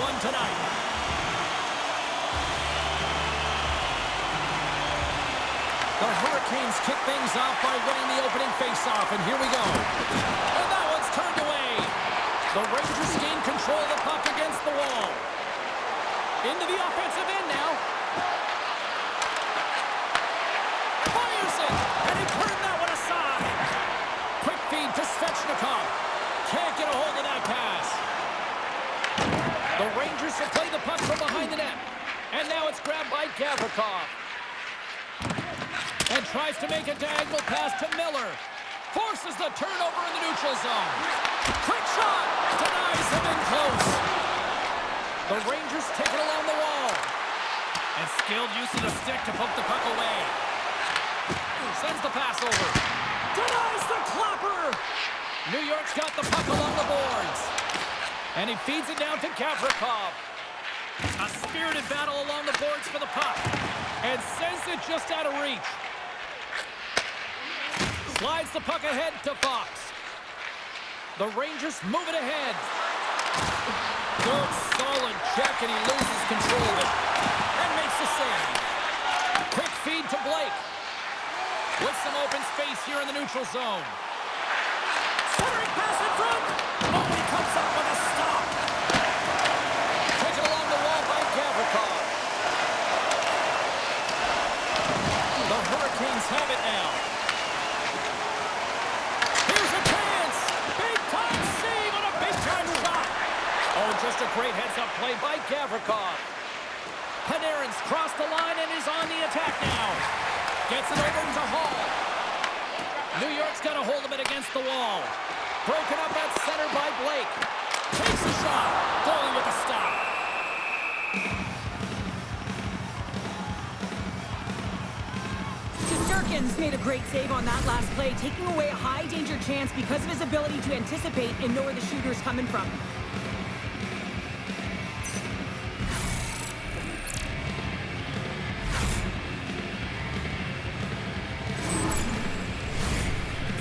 fun tonight. The Hurricanes kick things off by winning the opening faceoff, and here we go. And that one's turned away. The Rangers gain control of the puck against the wall. Into the offensive end now. Fires it, and he turned that one aside. Quick feed to Svechnikov. Can't get a hold of that pass. The Rangers will play the puck from behind the net. And now it's grabbed by Gavrikov. And tries to make a diagonal pass to Miller. Forces the turnover in the neutral zone. Quick shot. Denies him in close. The Rangers take it along the wall. And skilled use of the stick to poke the puck away. Sends the pass over. Denies the clapper. New York's got the puck along the boards. And he feeds it down to Gavrikov. A spirited battle along the boards for the puck. And sends it just out of reach. Slides the puck ahead to Fox. The Rangers move it ahead. Good, solid check, and he loses control of it. And makes the save. Quick feed to Blake. With some open space here in the neutral zone. Centering pass in front. Oh, he comes up with a stop. Taken along the wall by Gavrikov. The Hurricanes have it now. Just a great heads-up play by Gavrikov. Panarin's crossed the line and is on the attack now. Gets it over to Hall. New York's got a hold of it against the wall. Broken up at center by Blake. Takes a shot. Goalie with a stop. Shesterkin's made a great save on that last play, taking away a high-danger chance because of his ability to anticipate and know where the shooter's coming from.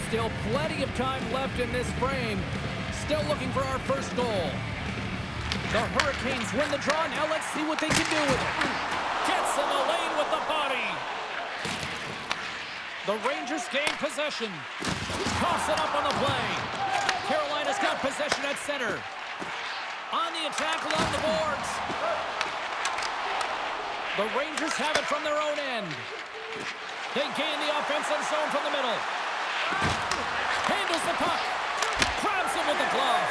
Still plenty of time left in this frame. Still looking for our first goal. The Hurricanes win the draw. Now let's see what they can do with it. Gets in the lane with the body. The Rangers gain possession. Toss it up on the play. Carolina's got possession at center. On the attack along the boards. The Rangers have it from their own end. They gain the offensive zone from the middle. Handles the puck. Grabs it with the glove.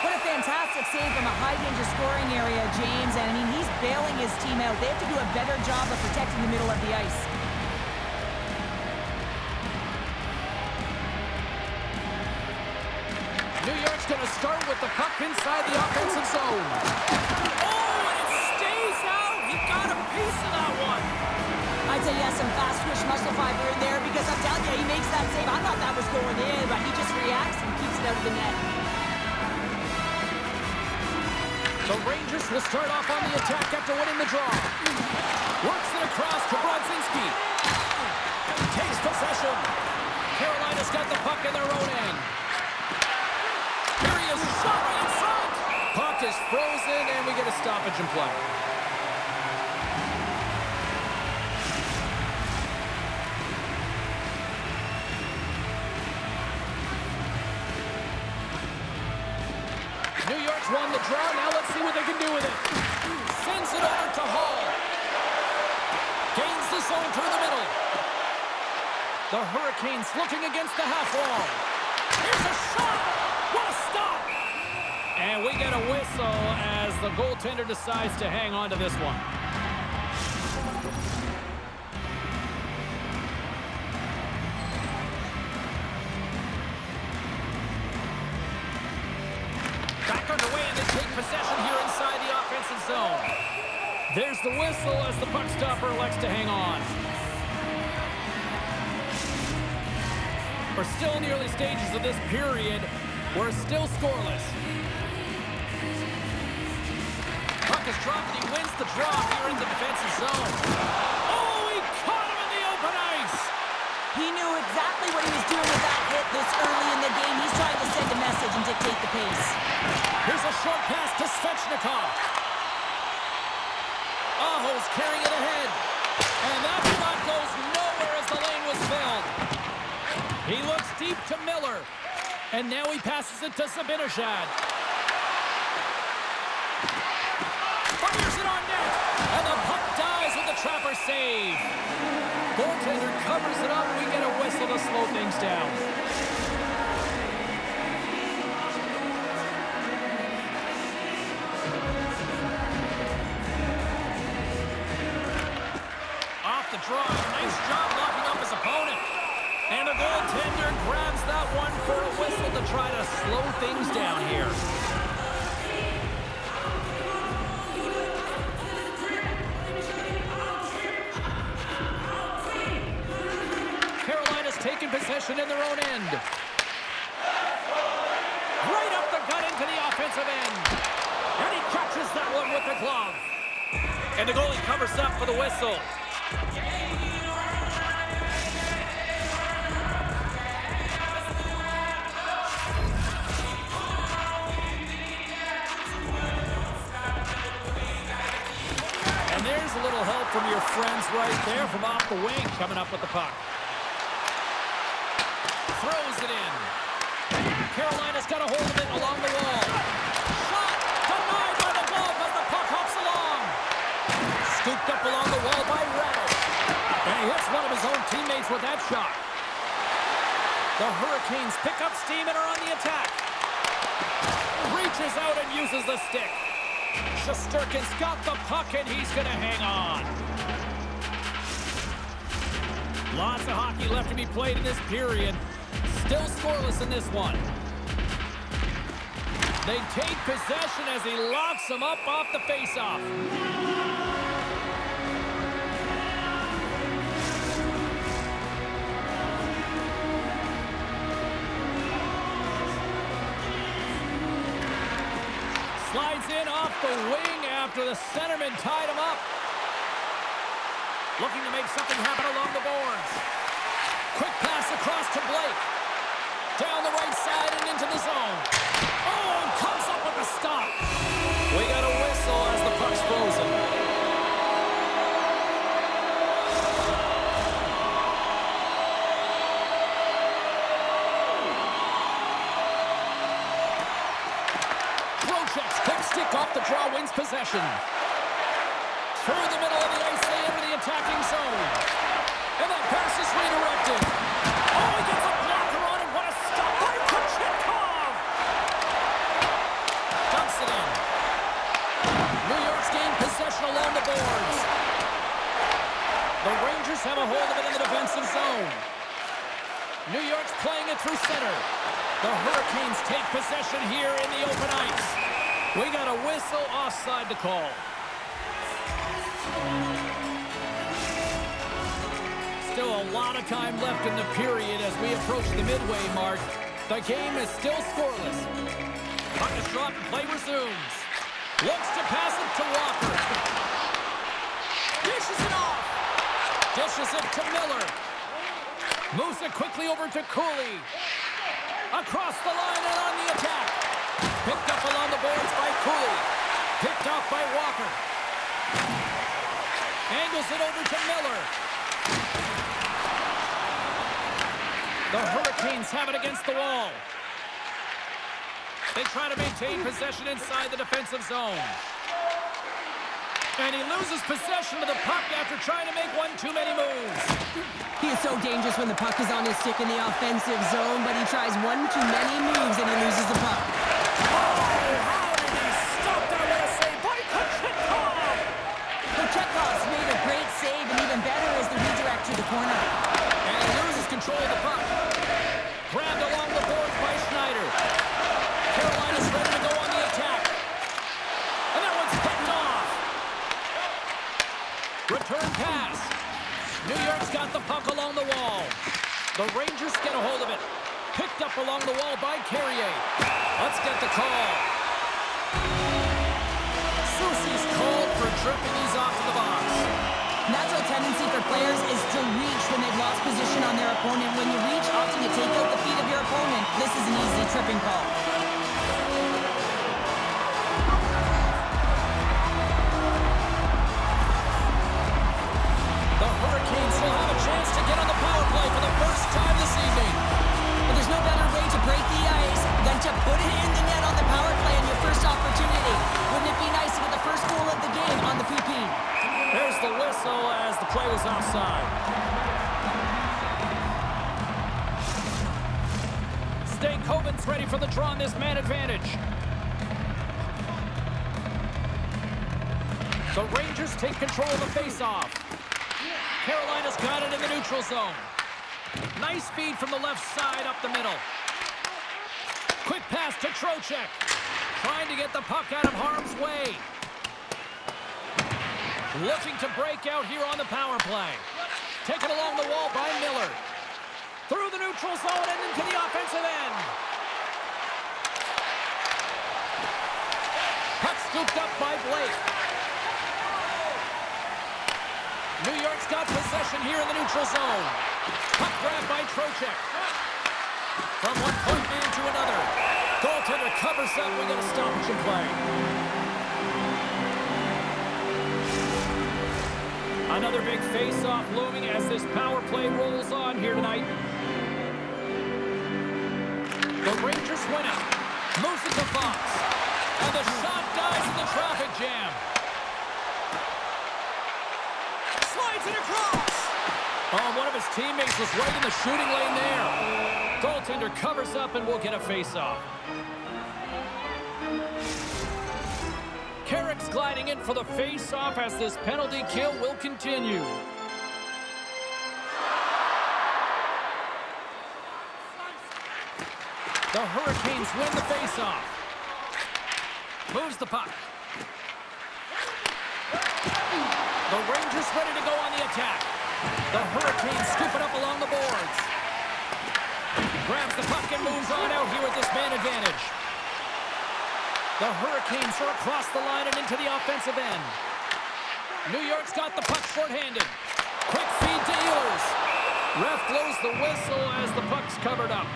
What a fantastic save from a high-danger scoring area, James. And, I mean, he's bailing his team out. They have to do a better job of protecting the middle of the ice. New York's going to start with the puck inside the offensive zone. Oh, and it stays out. He got a piece of that one. I'd say he has some fast twitch muscle fiber in there because I'm telling you, he makes that save. I thought that was going in, but he just reacts and keeps it out of the net. The Rangers will start off on the attack after winning the draw. Works it across to Brodzinski. Takes possession. Carolina's got the puck in their own end. Here he is, shot right in front. Puck is frozen, and we get a stoppage in play. New York's won the draw. Now let's see what they can do with it. Sends it over to Hall. Gains the zone through the middle. The Hurricanes looking against the half wall. Here's a shot. What a stop. And we get a whistle as the goaltender decides to hang on to this one. Back underway, and they take possession here inside the offensive zone. There's the whistle as the puck stopper elects to hang on. We're still in the early stages of this period. We're still scoreless. Puck is dropped, and he wins the draw here in the defensive zone. Oh, he caught him in the open ice. He knew exactly what he was doing with that hit this early in the game. He's trying to send a message and dictate the pace. Here's a short pass to Svechnikov. Eagles carrying it ahead. And that shot goes nowhere as the lane was filled. He looks deep to Miller. And now he passes it to Zibanejad. Fires it on net. And the puck dies with the Trapper save. Goaltender covers it up. We get a whistle to slow things down. Off the draw. Nice job locking up his opponent. And the goaltender grabs that one for a whistle to try to slow things down here. Carolina's taking possession in their own end. Right up the gut into the offensive end. And he catches that one with the glove. And the goalie covers up for the whistle. There's a little help from your friends right there from off the wing, coming up with the puck. Throws it in. Carolina's got a hold of it along the wall. Shot denied by the glove as the puck hops along. Scooped up along the wall by Rattle. And he hits one of his own teammates with that shot. The Hurricanes pick up steam and are on the attack. Reaches out and uses the stick. Shesterkin's got the puck, and he's going to hang on. Lots of hockey left to be played in this period. Still scoreless in this one. They take possession as he locks him up off the faceoff. Slides in off the wing after the centerman tied him up. Looking to make something happen along the boards. Quick pass across to Blake. Down the right side and into the zone. Oh, and comes up with a stop. We got a whistle as the puck's frozen. Off the draw, wins possession. Through the middle of the ice, they enter the attacking zone. And that pass is redirected. Oh, he gets a blocker on it. What a stop by Kochetkov! Dumps it in. New York's gained possession along the boards. The Rangers have a hold of it in the defensive zone. New York's playing it through center. The Hurricanes take possession here in the open ice. We got a whistle offside to call. Still a lot of time left in the period as we approach the midway mark. The game is still scoreless. Puck is dropped and play resumes. Looks to pass it to Walker. Dishes it off. Dishes it to Miller. Moves it quickly over to Cooley. Across the line and on the attack. Picked up along the boards by Cooley. Picked off by Walker. Angles it over to Miller. The Hurricanes have it against the wall. They try to maintain possession inside the defensive zone. And he loses possession of the puck after trying to make one too many moves. He is so dangerous when the puck is on his stick in the offensive zone, but he tries one too many moves and he loses the puck. Oh, how did he stop that with a save by Kochetkov? Kochetkov's made a great save, and even better is the redirect to the corner. And he loses control of the puck. Grabbed along the boards by Schneider. Carolina's ready to go on the attack. And that one's picked off. Return pass. New York's got the puck along the wall. The Rangers get a hold of it. Picked up along the wall by Carrier. Let's get the call. Soucy's called for tripping these off to the box. Natural tendency for players is to reach when they've lost position on their opponent. When you reach, often you take out the feet of your opponent. This is an easy tripping call. whistle as the play was offside. Stankoven's ready for the draw on this man advantage. The Rangers take control of the faceoff. Carolina's got it in the neutral zone. Nice feed from the left side up the middle. Quick pass to Trocheck. Trying to get the puck out of harm's way. Looking to break out here on the power play. Taken along the wall by Miller. Through the neutral zone and into the offensive end. Puck scooped up by Blake. New York's got possession here in the neutral zone. Puck grab by Trocheck. From one point man to another. Goaltender covers up. We get a stoppage in play. Another big face-off looming as this power play rolls on here tonight. The Rangers win it. Moves it to Fox. And the shot dies in the traffic jam. Slides it across. Oh, one of his teammates was right in the shooting lane there. Goaltender covers up and we'll get a face-off. Carrick's gliding in for the face-off as this penalty kill will continue. The Hurricanes win the face-off. Moves the puck. The Rangers ready to go on the attack. The Hurricanes scoop it up along the boards. Grabs the puck and moves on out here with this man advantage. The Hurricanes are across the line and into the offensive end. New York's got the puck shorthanded. Quick feed to Ehlers. Ref blows the whistle as the puck's covered up.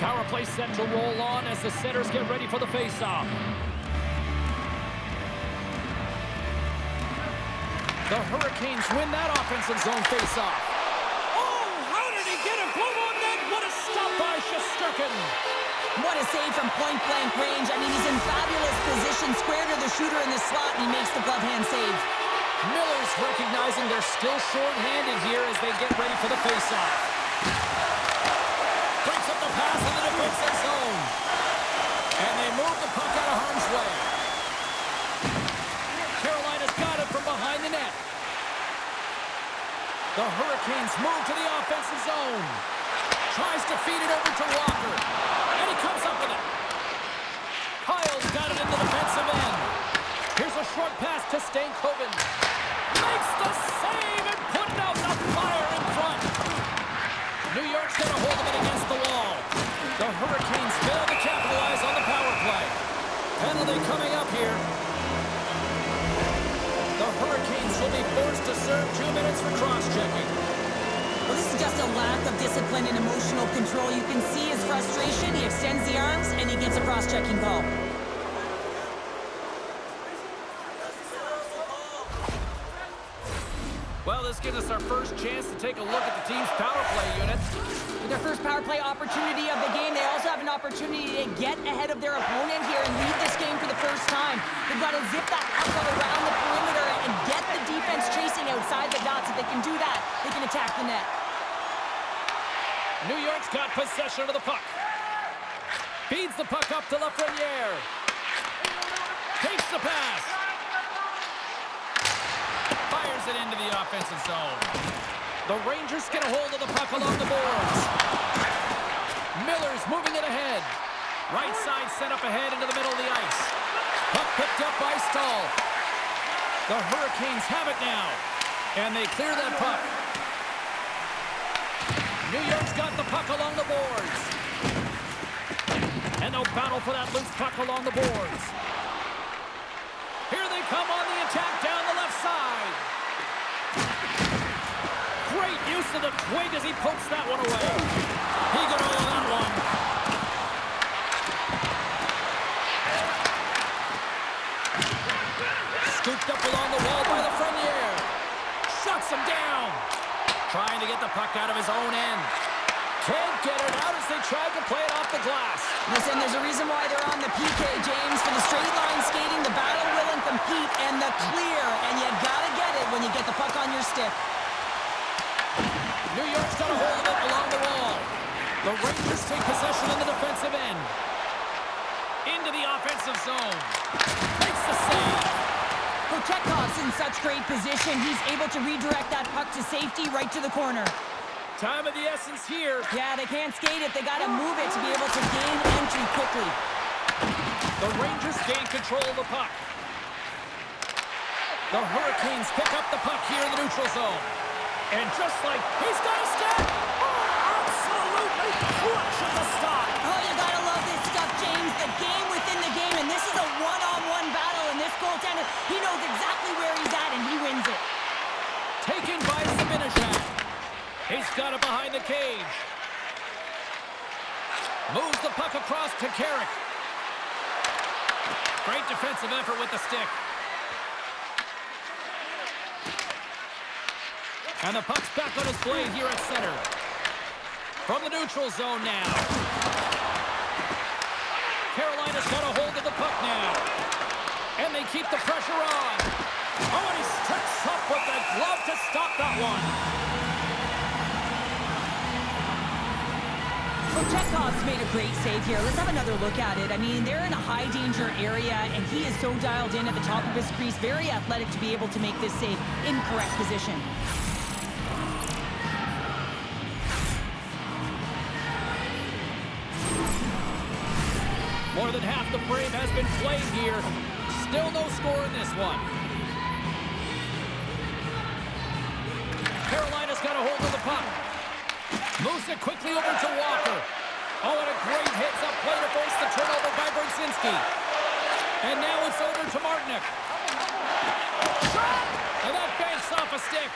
Power play set to roll on as the centers get ready for the face-off. The Hurricanes win that offensive zone face-off. Oh, how did he get a glove on net? What a stop by Shesterkin. What a save from point-blank range. I mean, he's in fabulous position, square to the shooter in the slot, and he makes the glove-hand save. Miller's recognizing they're still short-handed here as they get ready for the face-off. Breaks up the pass in the defensive zone. And they move the puck out of harm's way. Carolina's got it from behind the net. The Hurricanes move to the offensive zone. Tries to feed it over to Walker. And he comes up with it. Kyle's got it in the defensive end. Here's a short pass to Stankoven. Makes the save and putting out the fire in front. New York's got a hold of it against the wall. The Hurricanes fail to capitalize on the power play. Penalty coming up here. The Hurricanes will be forced to serve 2 minutes for cross-checking. Well, this is just a lack of discipline and emotional control. You can see his frustration. He extends the arms, and he gets a cross-checking call. Well, this gives us our first chance to take a look at the team's power play unit. With their first power play opportunity of the game, they also have an opportunity to get ahead of their opponent here and lead this game for the first time. They've got to zip that puck around the perimeter and get the defense chasing outside the dots. If they can do that, they can attack the net. New York's got possession of the puck. Feeds the puck up to Lafreniere. Takes the pass. Fires it into the offensive zone. The Rangers get a hold of the puck along the boards. Miller's moving it ahead. Right side set up ahead into the middle of the ice. Puck picked up by Stahl. The Hurricanes have it now. And they clear that puck. New York's got the puck along the boards. And they'll battle for that loose puck along the boards. Here they come on the attack down the left side. Great use of the twig as he pokes that one away. He got all of that one. Scooped up along the wall by Lafreniere. Shuts him down. Trying to get the puck out of his own end. Can't get it out as they try to play it off the glass. Listen, there's a reason why they're on the PK, James. For the straight line skating, the battle will and compete, and the clear. And you gotta get it when you get the puck on your stick. New York's got a hold of it along the wall. The Rangers take possession in the defensive end. Into the offensive zone. Makes the save. Kochekhov's in such great position. He's able to redirect that puck to safety right to the corner. Time of the essence here. Yeah, they can't skate it. They got to move it to be able to gain entry quickly. The Rangers gain control of the puck. The Hurricanes pick up the puck here in the neutral zone. And just like he's got a step. Oh, absolutely clutch at the stop. Oh, you got to love this stuff, James. The game within the game, and this is a one-on-one battle, and this goaltender, he knows exactly where he's at, and he wins it. Taken by Zibanejad. He's got it behind the cage. Moves the puck across to Carrick. Great defensive effort with the stick. And the puck's back on his blade here at center. From the neutral zone now. Carolina's got a hold of the puck now. And they keep the pressure on. Oh, and he steps up with the glove to stop that one. Chekhov's made a great save here. Let's have another look at it. I mean, they're in a high-danger area, and he is so dialed in at the top of his crease. Very athletic to be able to make this save in correct position. More than half the frame has been played here. Still no score in this one. Carolina's got a hold of the puck. Moves it quickly over to Walker. Oh, and a great heads-up play to force the turnover by Brzezinski. And now it's over to Martinick. Shot! And that banks off a stick.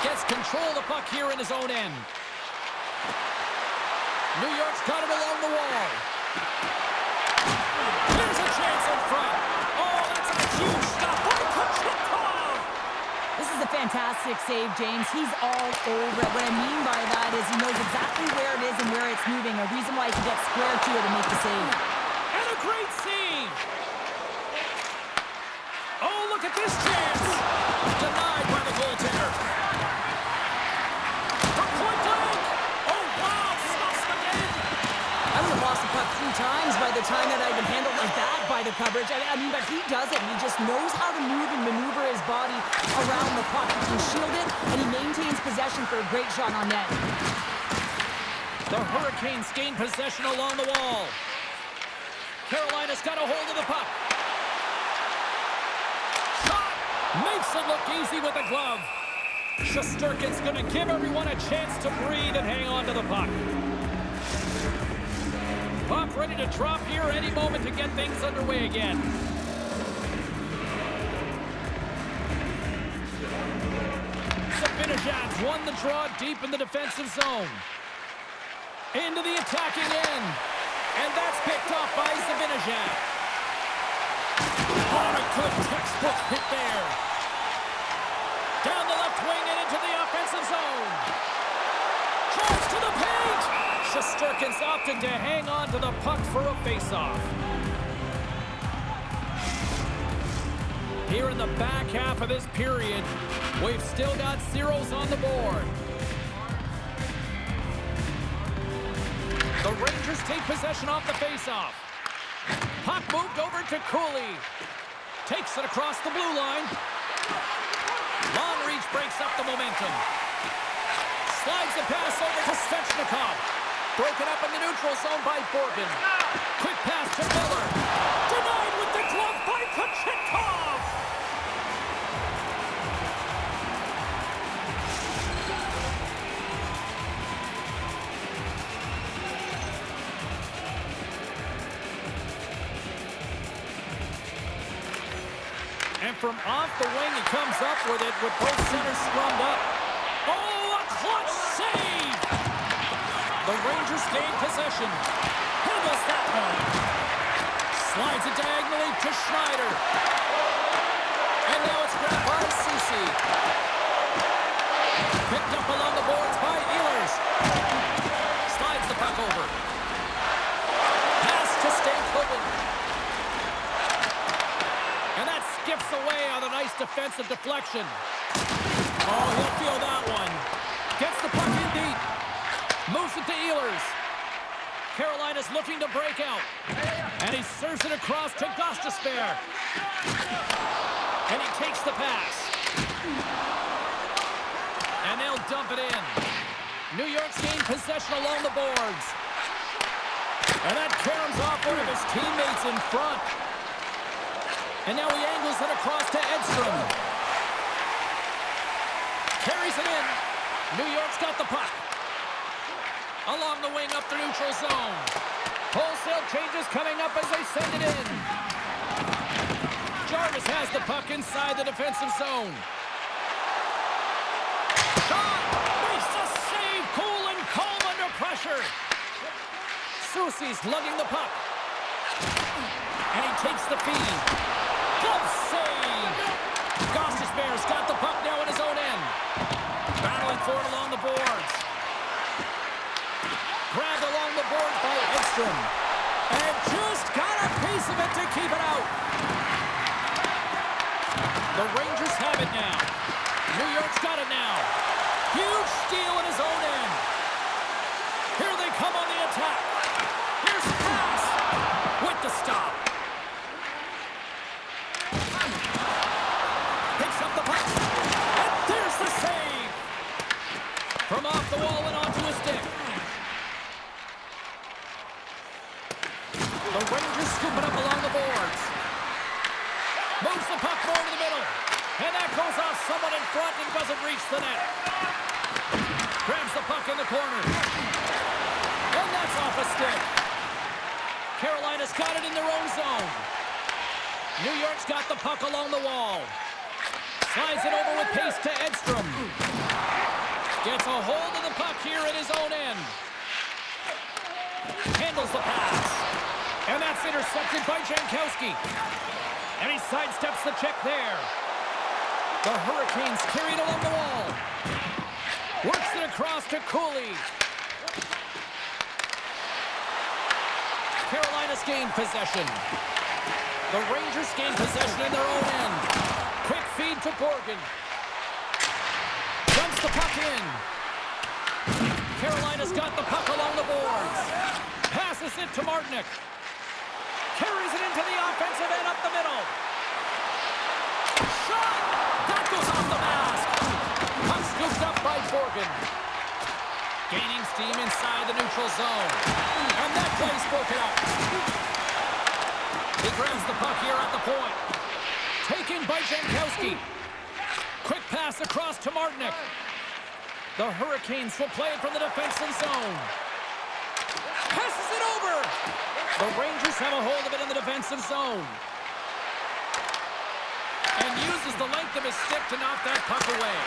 Gets control of the puck here in his own end. New York's got it along the wall. There's a chance in front. Oh, that's a huge stop by Kochetkov. This is a fantastic save, James. He's all over it. What I mean by that is he knows exactly where it is and where it's moving. A reason why he can get square to it and make the save. And a great save. Oh, look at this chance. Denied by the goaltender. From point blank. Oh, wow. Stops the game. I would have lost the puck 3 times by the time that I'd been handled like that by the coverage. I mean, but he does it. He just knows how to move and maneuver his body around the puck. He can shield it, and he maintains possession for a great shot on net. The Hurricanes gain possession along the wall. Carolina's got a hold of the puck. Shot! Makes it look easy with a glove. Shesterkin's going to give everyone a chance to breathe and hang on to the puck. Puck ready to drop here any moment to get things underway again. Zibanejad's won the draw deep in the defensive zone. Into the attacking end. And that's picked off by Zibanejad. Oh, a good textbook hit there. Down the left wing and into the offensive zone. Charge to the paint. Shesterkin's opted to hang on to the puck for a faceoff. Here in the back half of this period, we've still got zeros on the board. The Rangers take possession off the faceoff. Puck moved over to Cooley. Takes it across the blue line. Long reach breaks up the momentum. Slides the pass over to Svechnikov. Broken up in the neutral zone by Borgen. Quick pass to Miller. Denied with the glove by Kochetkov. And from off the wing, he comes up with it with both centers scrummed up. Oh, a clutch save! The Rangers gain possession. Handles that one. Slides it diagonally to Schneider. And now it's grabbed by Soucy. Picked up along the boards by Ehlers. Slides the puck over. Pass to Stankoven. And that skips away on a nice defensive deflection. Oh, he'll feel that one. Gets the puck in deep. Moves it to Ehlers. Carolina's looking to break out. And he serves it across to Gostisbehere. And he takes the pass. And they'll dump it in. New York's gained possession along the boards. And that caroms off one of his teammates in front. And now he angles it across to Edstrom. Carries it in. New York's got the puck. Along the wing up the neutral zone. Wholesale changes coming up as they send it in. Jarvis has the puck inside the defensive zone. Shot! Makes the save! Cool and calm under pressure. Soucy's lugging the puck. And he takes the feed. Glove save! Gostisbehere's got the puck now at his own end. Battling for it along the boards. Grabbed along the boards by Edstrom. And just got a piece of it to keep it out. The Rangers have it now. New York's got it now. Huge steal in his own end. Here they come on the attack. Here's the pass. With the stop. Picks up the puck. And there's the save. From off the wall and onto his stick. The Rangers scoop it up along the boards. Moves the puck more to the middle. And that goes off someone in front and doesn't reach the net. Grabs the puck in the corner. And that's off a stick. Carolina's got it in their own zone. New York's got the puck along the wall. Slides it over with pace to Edstrom. Gets a hold of the puck here at his own end. Handles the pass. And that's intercepted by Jankowski. And he sidesteps the check there. The Hurricanes carry it along the wall. Works it across to Cooley. Carolina's gained possession. The Rangers gain possession in their own end. Quick feed to Borgen. Dumps the puck in. Carolina's got the puck along the boards. Passes it to Martinic. Carries it into the offensive end up the middle. Shot! That goes off the mask. Puck scooped up by Borgen. Gaining steam inside the neutral zone. And that play's broken up. He grabs the puck here at the point. Taken by Jankowski. Quick pass across to Martinic. The Hurricanes will play it from the defensive zone. Passes it over. The Rangers have a hold of it in the defensive zone. And uses the length of his stick to knock that puck away.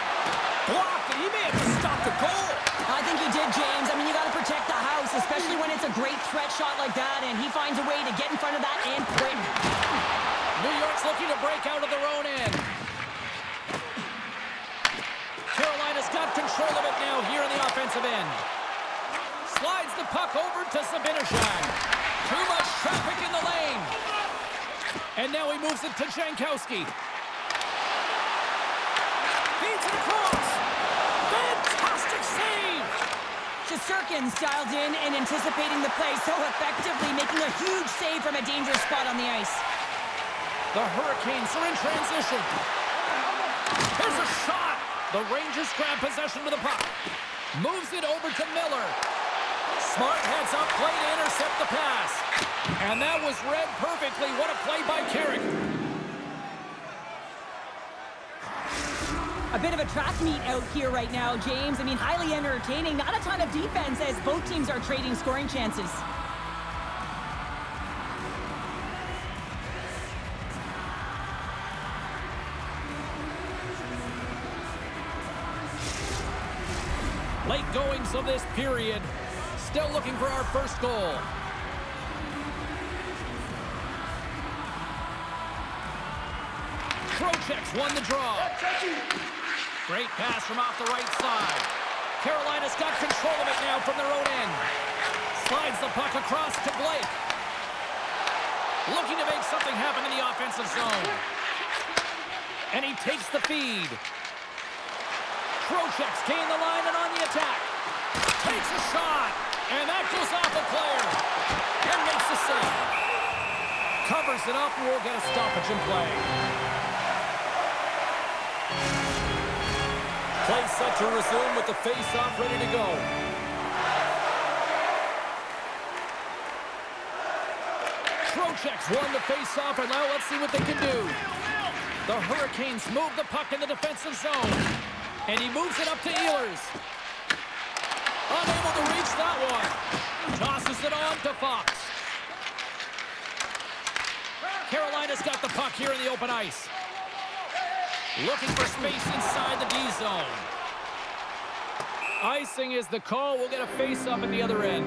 Blocked, and he may have just stopped the goal. I think he did, James. I mean, you got to protect the house, especially when it's a great threat shot like that, and he finds a way to get in front of that and put it. New York's looking to break out of their own end. Carolina's got control of it now here in the offensive end. Slides the puck over to Zibanejad. Too much traffic in the lane. And now he moves it to Jankowski. Feeds it across. Fantastic save. Shesterkin's dialed in and anticipating the play so effectively, making a huge save from a dangerous spot on the ice. The Hurricanes are in transition. Here's a shot. The Rangers grab possession with the puck. Moves it over to Miller. Smart heads up play to intercept the pass. And that was read perfectly. What a play by Carrick. A bit of a track meet out here right now, James. I mean, highly entertaining. Not a ton of defense as both teams are trading scoring chances. Late goings of this period. Still looking for our first goal. Trocheck's won the draw. Great pass from off the right side. Carolina's got control of it now from their own end. Slides the puck across to Blake. Looking to make something happen in the offensive zone. And he takes the feed. Trocheck's gained the line and on the attack. Takes a shot. And that goes off a player. And makes the save. Covers it up and we'll get a stoppage in play. Play set to resume with the face-off ready to go. Trocheck's won the face-off, and now let's see what they can do. The Hurricanes move the puck in the defensive zone. And he moves it up to Ehlers. Unable to reach that one. Tosses it on to Fox. Carolina's got the puck here in the open ice. Looking for space inside the D zone. Icing is the call. We'll get a face-up at the other end.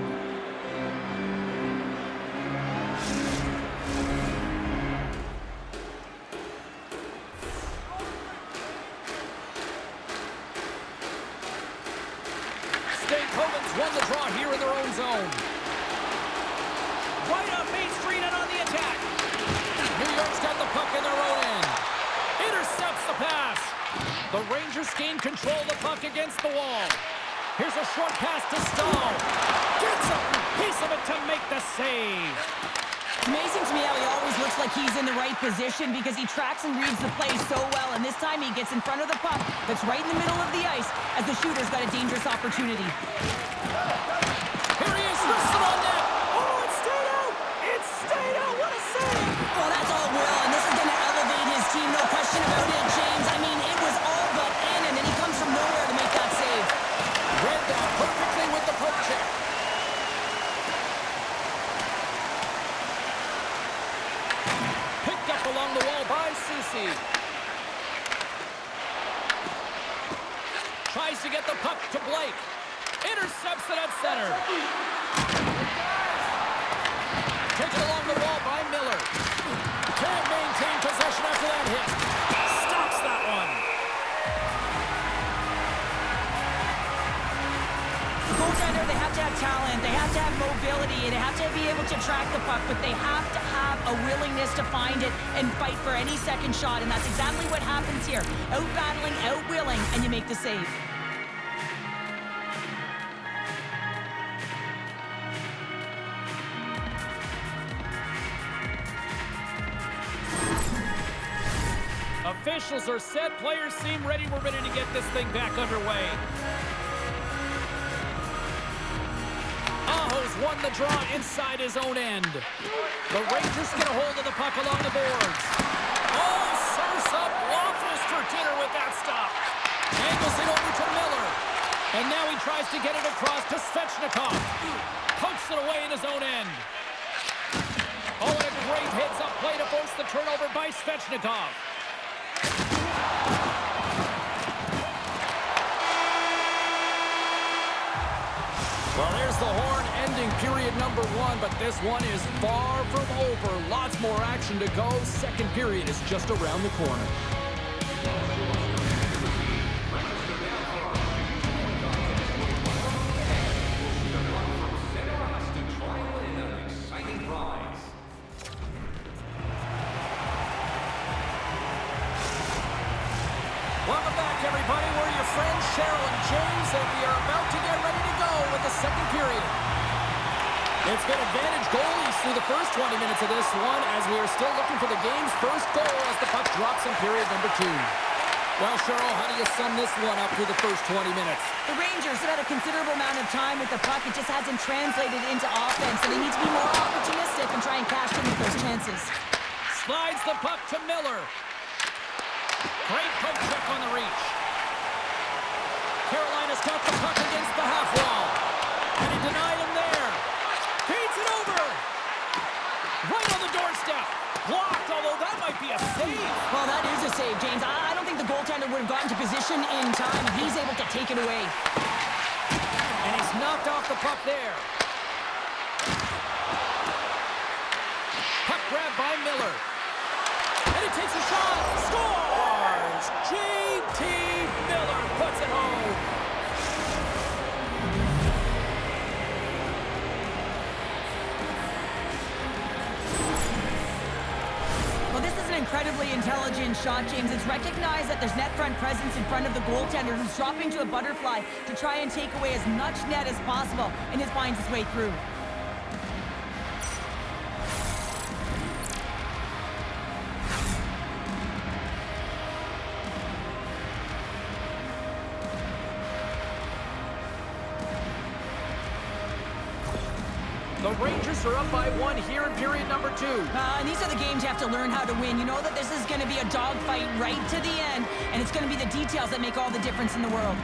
Won the draw here in their own zone. Right up Main Street and on the attack. New York's got the puck in their own end. Intercepts the pass. The Rangers gain control of the puck against the wall. Here's a short pass to Stahl. Gets a piece of it to make the save. It's amazing to me how he always looks like he's in the right position because he tracks and reads the play so well. And this time he gets in front of the puck that's right in the middle of the ice as the shooter's got a dangerous opportunity. Here he is, wristed on net. Oh, it stayed out. It stayed out. What a save. Well, that's all Will, and this is going to elevate his team, no question about it, James. I mean, it was all but in, and then he comes from nowhere to make that save. Read that perfectly with the poke check. Picked up along the wall by Ceci. Tries to get the puck to Blake. Intercepts it at center. Taken along the wall by Miller. Can't maintain possession after that hit. Stops that one. The goaltender, they have to have talent, they have to have mobility, and they have to be able to track the puck, but they have to have a willingness to find it and fight for any second shot, and that's exactly what happens here. Out-battling, out-willing, and you make the save. Officials are set. Players seem ready. We're ready to get this thing back underway. Aho's won the draw inside his own end. The Rangers get a hold of the puck along the boards. Oh, serves up waffles for dinner with that stop. Angles it over to Miller. And now he tries to get it across to Svechnikov. Pokes it away in his own end. Oh, and a great heads-up play to force the turnover by Svechnikov. Well, there's the horn ending period number 1, but this one is far from over. Lots more action to go. Second period is just around the corner. Welcome back, everybody. We're your friends, Cheryl and James, and we are about to get ready to go with the second period. It's been advantage goalies through the first 20 minutes of this one as we are still looking for the game's first goal as the puck drops in period number 2. Well, Cheryl, how do you sum this one up through the first 20 minutes? The Rangers have had a considerable amount of time with the puck. It just hasn't translated into offense, so they need to be more opportunistic and try and cash in with those chances. Slides the puck to Miller. Great poke check on the reach. Carolina's got the puck against the half wall. And he denied him there. Feeds it over. Right on the doorstep. Blocked, although that might be a save. Well, that is a save, James. I don't think the goaltender would have gotten to position in time. He's able to take it away. And he's knocked off the puck there. Puck grabbed by Miller. And he takes a shot. Scores! J.T. Miller. incredibly intelligent shot, James. It's recognized that there's net front presence in front of the goaltender, who's dropping to a butterfly to try and take away as much net as possible, and it finds its way through. The Rangers are up by 1 here in period number 2. And these are the games you have to learn how to win. You know that this is going to be a dogfight right to the end, and it's going to be the details that make all the difference in the world.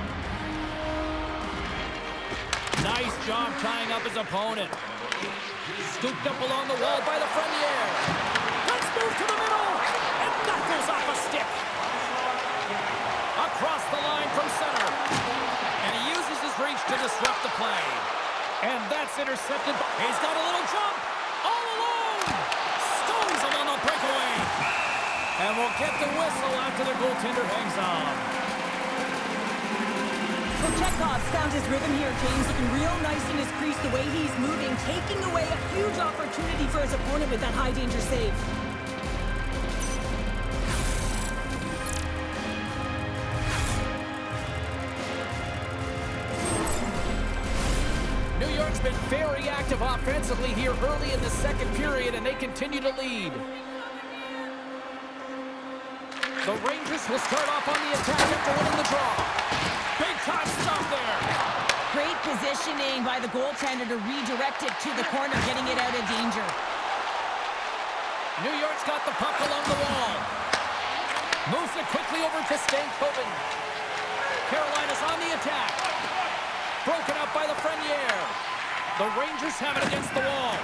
Nice job tying up his opponent. Scooped up along the wall by the Frenier. Let's move to the middle, and that goes off a stick. Across the line from center, and he uses his reach to disrupt the play. And that's intercepted. He's got a little jump. All alone. Stones him on the breakaway. And we'll get the whistle after the goaltender hangs on. So Chekhov's found his rhythm here, James. Looking real nice in his crease, the way he's moving, taking away a huge opportunity for his opponent with that high-danger save. New York's been very active offensively here early in the second period, and they continue to lead. The Rangers will start off on the attack after winning the draw. Big time stop there. Great positioning by the goaltender to redirect it to the corner, getting it out of danger. New York's got the puck along the wall. Moves it quickly over to Stankoven. Carolina's on the attack. Broken up by the Frenier. The Rangers have it against the wall.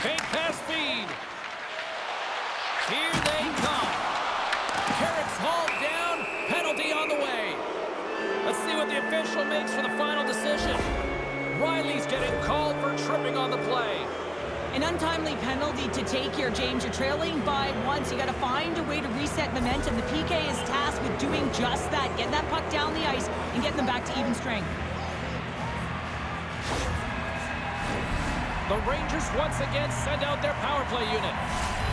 Fake pass feed. Here they come. Carrick's hauled down. Penalty on the way. Let's see what the official makes for the final decision. Riley's getting called for tripping on the play. An untimely penalty to take here, James. You're trailing by 1, so you got to find a way to reset momentum. The PK is tasked with doing just that, getting that puck down the ice and getting them back to even strength. The Rangers once again send out their power play unit.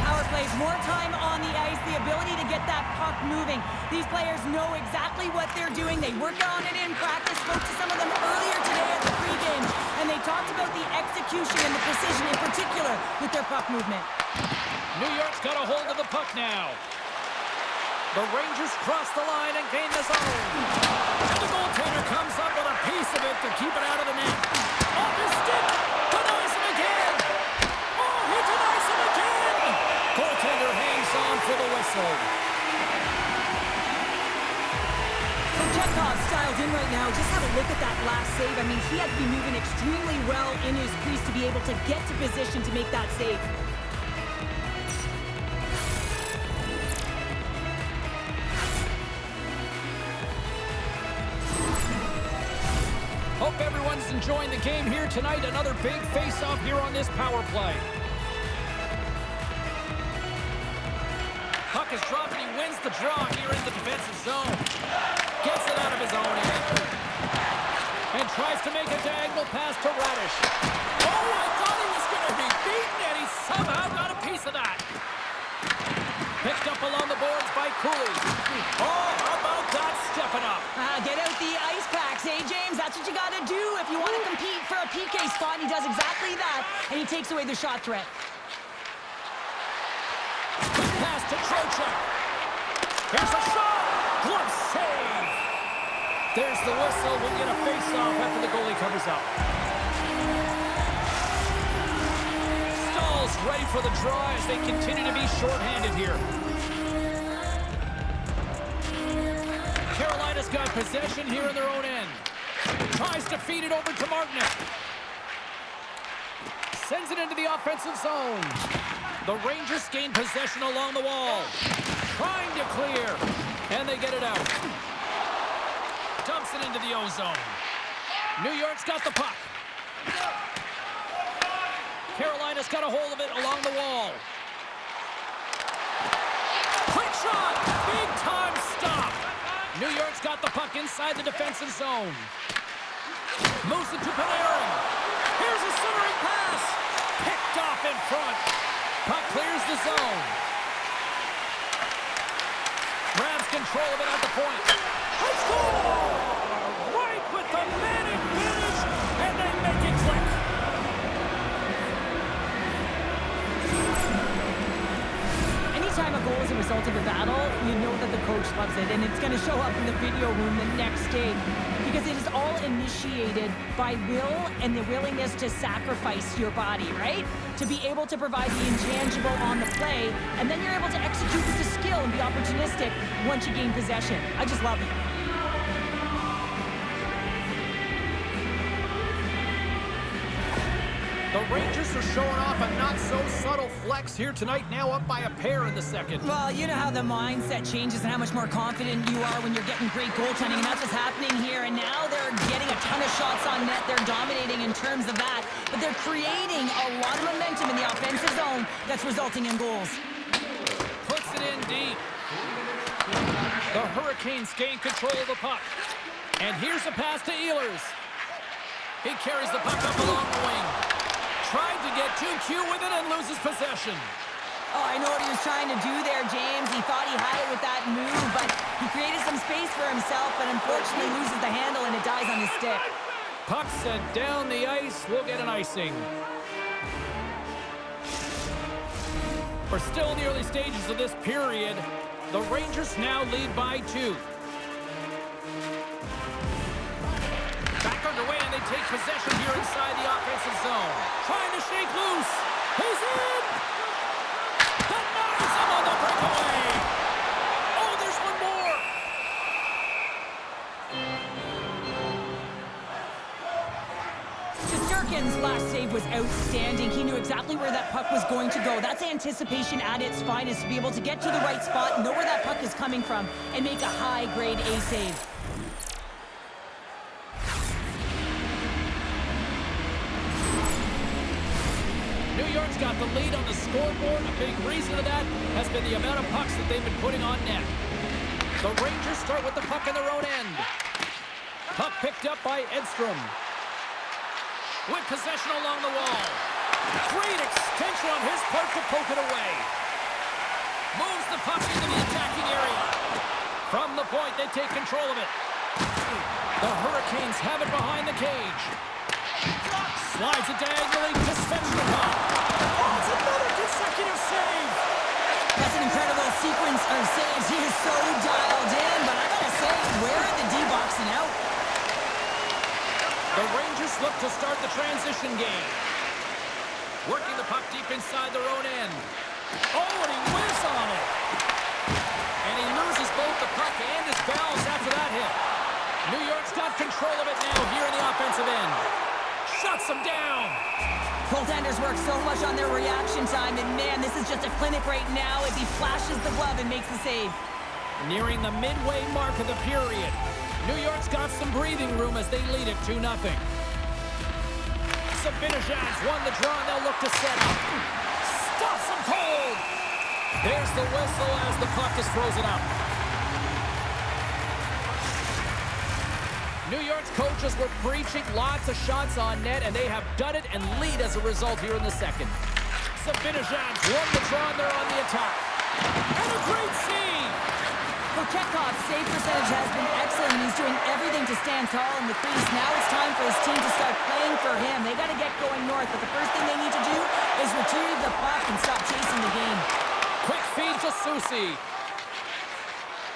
Power plays, more time on the ice, the ability to get that puck moving. These players know exactly what they're doing. They worked on it in practice, spoke to some of them earlier today at the pregame, and they talked about the execution and the precision in particular with their puck movement. New York's got a hold of the puck now. The Rangers cross the line and gain the zone. And the goaltender comes up with a piece of it to keep it out of the net. Off his stick. Denies him again. Oh, he denies him again. Goaltender hangs on for the whistle. So Chekhov's dialed in right now. Just have a look at that last save. I mean, he had to be moving extremely well in his crease to be able to get to position to make that save. Hope everyone's enjoying the game here tonight. Another big face-off here on this power play. Puck is dropped and he wins the draw here in the defensive zone. Gets it out of his own end. And tries to make a diagonal pass to Radish. Oh, I thought he was going to be beaten, and he somehow got a piece of that. Picked up along the boards by Cooley. Oh, how about that stepping up? Get out the ice packs, eh, James? That's what you got to do if you want to compete for a PK spot. And he does exactly that, and he takes away the shot threat. Quick pass to Trocheck. Here's a shot. Glove save. There's the whistle. We'll get a face-off after the goalie covers up. Stahl's ready for the draw as they continue to be shorthanded here. Carolina's got possession here in their own end. Tries to feed it over to Martinick. Sends it into the offensive zone. The Rangers gain possession along the wall. Trying to clear. And they get it out. Dumps it into the O-zone. New York's got the puck. Carolina's got a hold of it along the wall. Quick shot! Big time stop! New York's got the puck inside the defensive zone. Moves it to Panarin. Here's a centering pass. Picked off in front. Puck clears the zone. control of it at the point. They score! Right with the manic finish, and they make it click. Anytime a goal is a result of a battle, you know that the coach loves it, and it's going to show up in the video room the next day, because it is all initiated by will and the willingness to sacrifice your body, right? To be able to provide the intangible on the play, and then you're able to execute with the skill and be opportunistic once you gain possession. I just love it. The Rangers are showing off a not-so-subtle flex here tonight, now up by a pair in the second. Well, you know how the mindset changes and how much more confident you are when you're getting great goaltending, and that's what's happening here. And now they're getting a ton of shots on net. They're dominating in terms of that, but they're creating a lot of momentum in the offensive zone that's resulting in goals. Puts it in deep. The Hurricanes gain control of the puck. And here's a pass to Ehlers. He carries the puck up along the wing. Tried to get too cute with it and loses possession. Oh, I know what he was trying to do there, James. He thought he had it with that move, but he created some space for himself, but unfortunately loses the handle and it dies on his stick. Puck sent down the ice. We'll get an icing. We're still in the early stages of this period. The Rangers now lead by 2. Back underway, and they take possession here inside the offensive zone. Trying to shake loose. He's in! Denies him on the breakaway! Oh, there's one more! Shesterkin's last save was outstanding. He knew exactly where that puck was going to go. That's anticipation at its finest, to be able to get to the right spot, know where that puck is coming from, and make a high-grade A save. New York's got the lead on the scoreboard. A big reason of that has been the amount of pucks that they've been putting on net. The Rangers start with the puck in their own end. Puck picked up by Edstrom. With possession along the wall. Great extension on his part to poke it away. Moves the puck into the attacking area. From the point, they take control of it. The Hurricanes have it behind the cage. Slides it diagonally to Svechnikov. Oh, it's another consecutive save. That's an incredible sequence of saves. He is so dialed in, but I gotta say, where are the D-boxing out? The Rangers look to start the transition game. Working the puck deep inside their own end. Oh, and he whiffs on it. And he loses both the puck and his balance after that hit. New York's got control of it now here in the offensive end. Shuts him down. Goaltenders work so much on their reaction time, and man, this is just a clinic right now as he flashes the glove and makes the save. Nearing the midway mark of the period. New York's got some breathing room as they lead it 2-0. Sabinajad's won the draw, and they'll look to set up. Stops him cold. There's the whistle as the puck is frozen up. New York's coaches were preaching lots of shots on net, and they have done it and lead as a result here in the second. Sabinajad's won the draw, and they're on the attack. And a great save! Kochetkov's save percentage has been excellent. He's doing everything to stand tall in the crease. Now it's time for his team to start playing for him. They got to get going north, but the first thing they need to do is retrieve the puck and stop chasing the game. Quick feed to Soucy.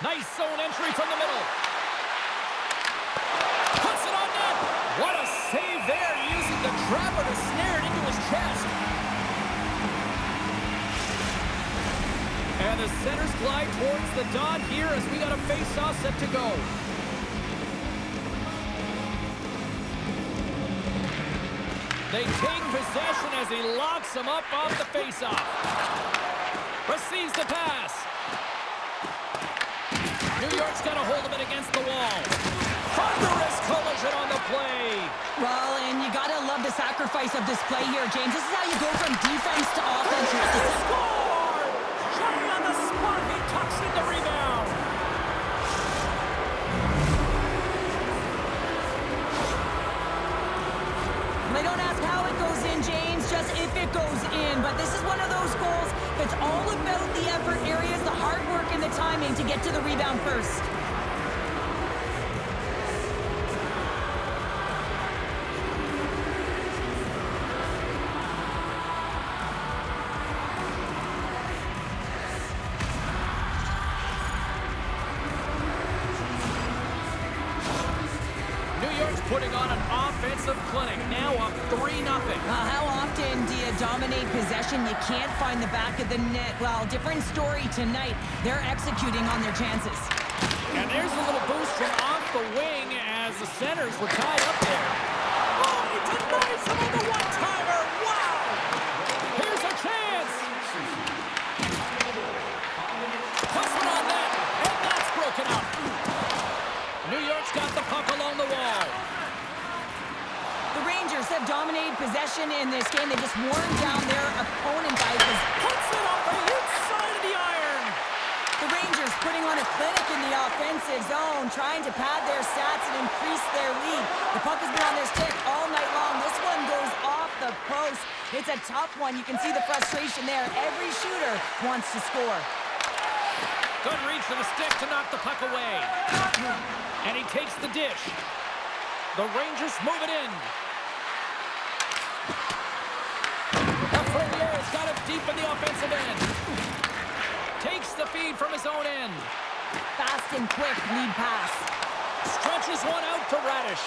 Nice zone entry from the middle. Puts it on net. What a save there, using the trapper to snare it into his chest. And the centers glide towards the dot here as we got a face-off set to go. They take possession as he locks him up off the face-off. Receives the pass. New York's got a hold of it against the wall. Thunderous collision on the play. Well, and you gotta love the sacrifice of this play here, James. This is how you go from defense to offense. Score! Johnny on the spot. He tucks in the rebound. They don't ask how it goes in, James, just if it goes in. But this is one of those goals It's all about the effort areas, the hard work, and the timing to get to the rebound first. Putting on an offensive clinic, now up 3-0. How often do you dominate possession? You can't find the back of the net. Well, different story tonight. They're executing on their chances. And there's a little boost from off the wing as the centers were tied up there. Oh, he denies him on the one-timer. Wow! Here's a chance. Puts it on net, and that's broken up. New York's got the puck along the wall. The Rangers have dominated possession in this game. They just worn down their opponent by his... Puts it off the inside of the iron. The Rangers putting on a clinic in the offensive zone, trying to pad their stats and increase their lead. The puck has been on their stick all night long. This one goes off the post. It's a tough one. You can see the frustration there. Every shooter wants to score. Good reach to the stick to knock the puck away. And he takes the dish. The Rangers move it in. Lafreniere's got it deep in the offensive end. Takes the feed from his own end. Fast and quick lead pass. Stretches one out to Radish.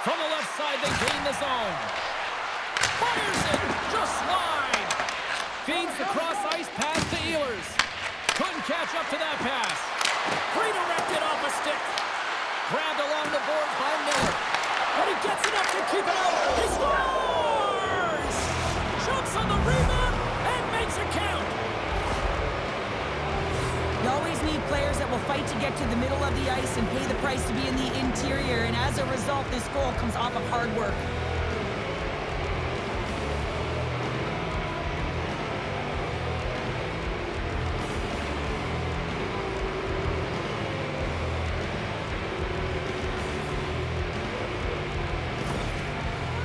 From the left side, they gain the zone. Fires it, just wide. Feeds the cross ice pass to Ehlers. Couldn't catch up to that pass. Redirected off a stick. Grabbed along the boards by Miller. And he gets enough to keep it out. He scores! Jumps on the rebound and makes it count. You always need players that will fight to get to the middle of the ice and pay the price to be in the interior. And as a result, this goal comes off of hard work.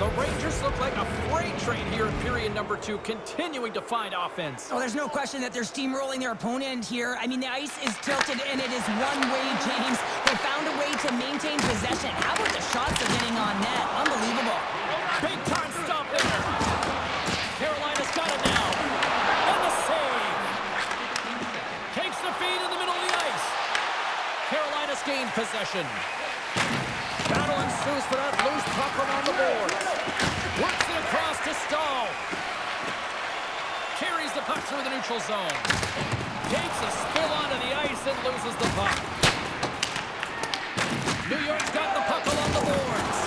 The Rangers look like a freight train here in period number 2, continuing to find offense. Oh, there's no question that they're steamrolling their opponent here. I mean, the ice is tilted, and it is one way, James. They found a way to maintain possession. How about the shots they're getting on net? Unbelievable. Big time stop there. Carolina's got it now. And the save. Takes the feed in the middle of the ice. Carolina's gained possession. Battle ensues for that loose puck around the boards. Works it across to Stahl. Carries the puck through the neutral zone. Takes a spill onto the ice and loses the puck. New York's got the puck along the boards.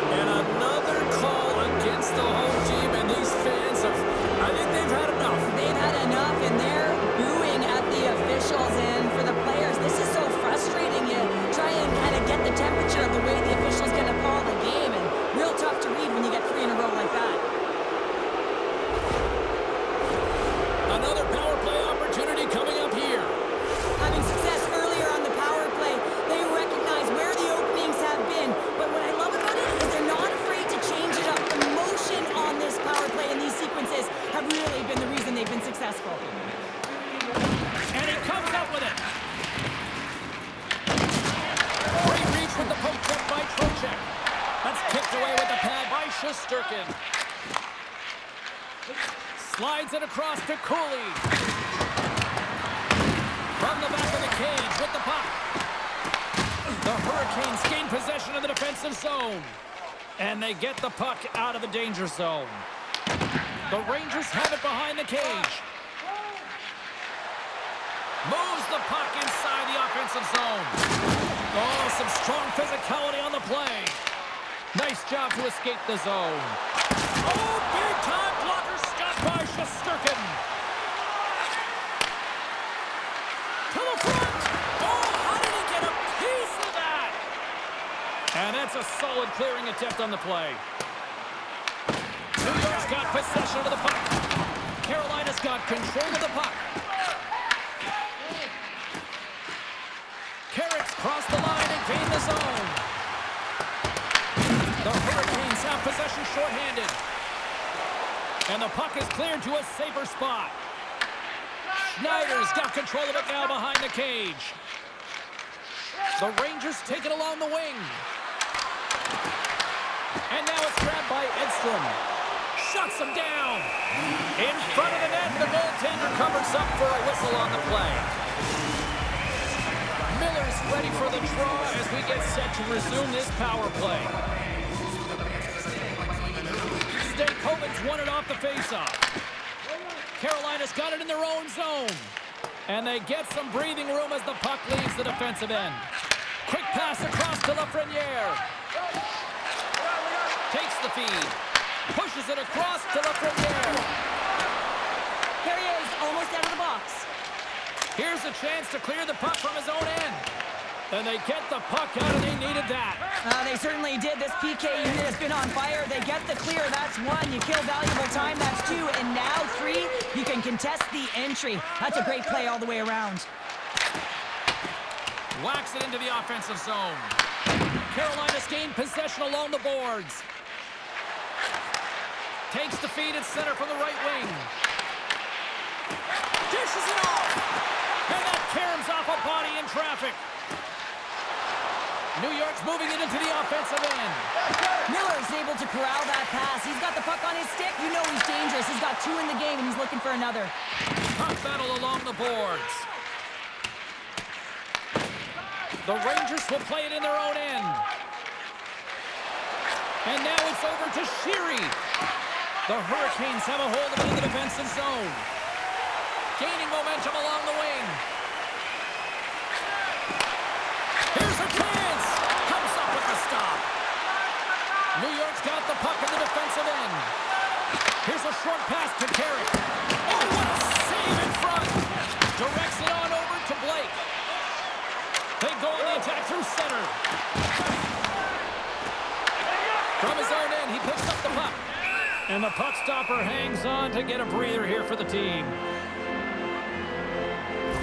And another call against the home team, and these fans have, I think they've had enough. They've had enough, and they're booing at the officials. And for the players, this is so frustrating. You try and kind of get the temperature of the way the official's going to call the game, and real tough to read when you get 3 in a row like that. Another power play opportunity coming up here. Having success earlier on the power play, they recognize where the openings have been. But what I love about it is they're not afraid to change it up. The motion on this power play and these sequences have really been the reason they've been successful. And he comes up with it. Great reach with the poke check by Trocheck. That's kicked away with the pad by Shesterkin. Slides it across to Cooley. From the back of the cage with the puck. The Hurricanes gain possession of the defensive zone. And they get the puck out of the danger zone. The Rangers have it behind the cage. Moves the puck inside the offensive zone. Oh, some strong physicality on the play. Nice job to escape the zone. Oh, big time blocker stop by Shesterkin. To the front. Oh, how did he get a piece of that? And that's a solid clearing attempt on the play. New York's got possession of the puck. Carolina's got control of the puck. Carrots cross the line and gain the zone. The Hurricanes have possession shorthanded. And the puck is cleared to a safer spot. Schneider's got control of it now behind the cage. The Rangers take it along the wing. And now it's grabbed by Edstrom. Shuts him down. In front of the net, the goaltender covers up for a whistle on the play. Miller's ready for the draw as we get set to resume this power play. Stankoven's won it off the faceoff. Carolina's got it in their own zone. And they get some breathing room as the puck leaves the defensive end. Quick pass across to Lafreniere. Takes the feed. Pushes it across to Lafreniere. Here he is, almost out of the box. Here's a chance to clear the puck from his own end. And they get the puck out, and they needed that. They certainly did. This PK unit has been on fire. They get the clear. That's one. You kill valuable time. That's two. And now three. You can contest the entry. That's a great play all the way around. Whacks it into the offensive zone. Carolina's gained possession along the boards. Takes the feed at center from the right wing. Dishes it off. And that caroms off a body in traffic. New York's moving it into the offensive end. Miller's able to corral that pass. He's got the puck on his stick. You know he's dangerous. He's got two in the game, and he's looking for another. Puck battle along the boards. The Rangers will play it in their own end. And now it's over to Sheary. The Hurricanes have a hold of it in the defensive zone. Gaining momentum along the wing. Here's a chance. Comes up with the stop. New York's got the puck in the defensive end. Here's a short pass to Carrick. Oh, what a save in front. Directs it on over to Blake. They go on the attack through center. From his own end, he picks up the puck. And the puck stopper hangs on to get a breather here for the team.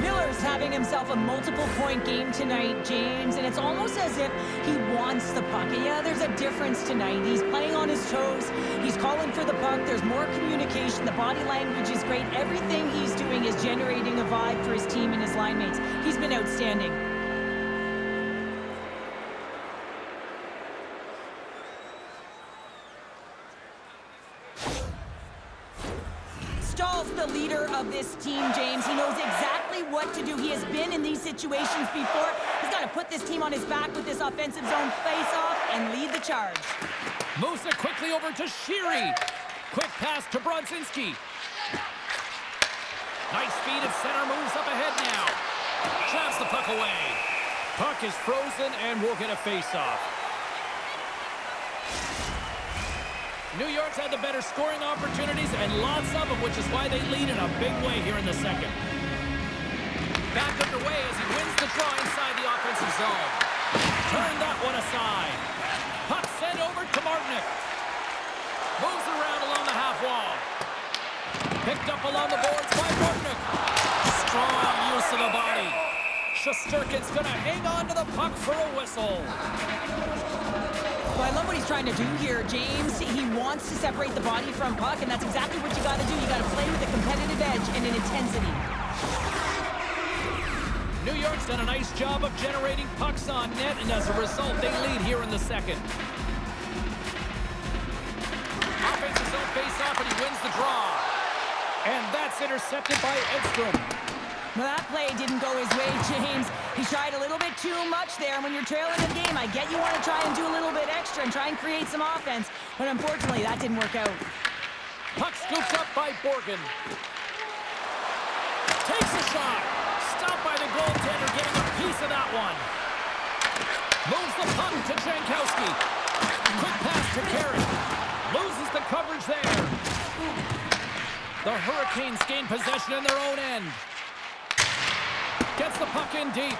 Miller's having himself a multiple-point game tonight, James, and it's almost as if he wants the puck. And yeah, there's a difference tonight. He's playing on his toes. He's calling for the puck. There's more communication. The body language is great. Everything he's doing is generating a vibe for his team and his line mates. He's been outstanding. Stahl's the leader of this team, James. He knows exactly what to do. He has been in these situations before. He's got to put this team on his back with this offensive zone face-off and lead the charge. Moves it quickly over to Sheary. Quick pass to Brodzinski. Nice feed at center, moves up ahead now. Traps the puck away. Puck is frozen and we'll get a face-off. New York's had the better scoring opportunities, and lots of them, which is why they lead in a big way here in the second. Back underway as he wins the draw inside the offensive zone. Turn that one aside. Puck sent over to Martinic. Moves around along the half wall. Picked up along the boards by Martinic. Strong use of the body. Shesterkin's going to hang on to the puck for a whistle. Well, I love what he's trying to do here, James. He wants to separate the body from puck, and that's exactly what you got to do. You got to play with a competitive edge and an intensity. New York's done a nice job of generating pucks on net, and as a result, they lead here in the second. Offensive zone face-off, and he wins the draw. And that's intercepted by Edstrom. Well, that play didn't go his way, James. He tried a little bit too much there, and when you're trailing the game, I get you want to try and do a little bit extra and try and create some offense, but unfortunately, that didn't work out. Puck scooped up by Borgen. Takes a shot. Stopped by the goaltender, getting a piece of that one. Moves the puck to Jankowski. Quick pass to Carrick. Loses the coverage there. The Hurricanes gain possession in their own end. Gets the puck in deep.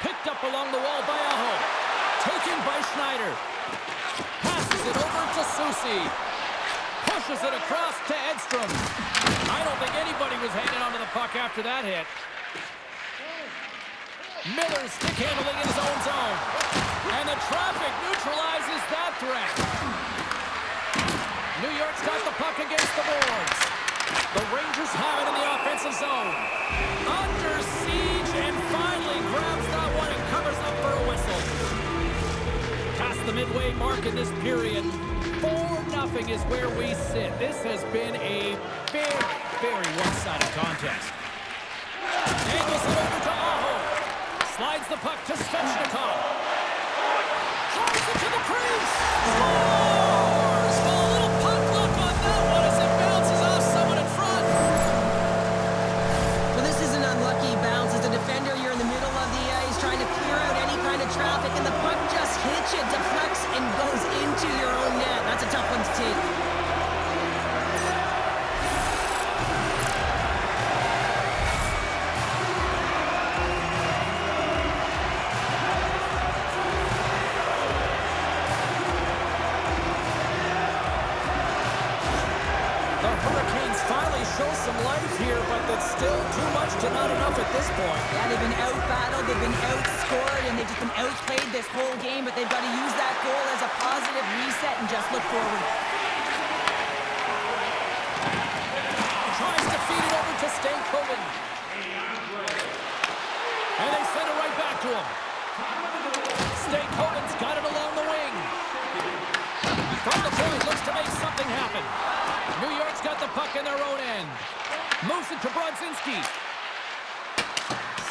Picked up along the wall by Aho. Taken by Schneider. Passes it over to Soucy. Pushes it across to Edstrom. I don't think anybody was hanging onto the puck after that hit. Miller stick handling in his own zone. And the traffic neutralizes that threat. New York's got the puck against the boards. The Rangers have it in the offensive zone. Under siege and finally grabs that one and covers up for a whistle. Past the midway mark in this period, 4-0 is where we sit. This has been a very, very one-sided contest. Angles it over to Aho. Slides the puck to Svechnikov. Drives it to the crease. Scores! Well, a little puck luck on that one as it bounces off someone in front. Well, this is an unlucky bounce. As a defender, you're in the middle of the ice trying to clear out any kind of traffic, and the puck just hits you, deflects, and goes into your own net. That's a tough one to take. Some life here, but that's still too much to not enough at this point. Yeah, they've been out-battled, they've been outscored, and they've just been outplayed this whole game, but they've got to use that goal as a positive reset and just look forward. Tries to feed it over to Stankoven. And they send it right back to him. Stankoven's got it along the wing. From the point, looks to make something happen. New York's got the puck in their own end. Moves it to Brodzinski.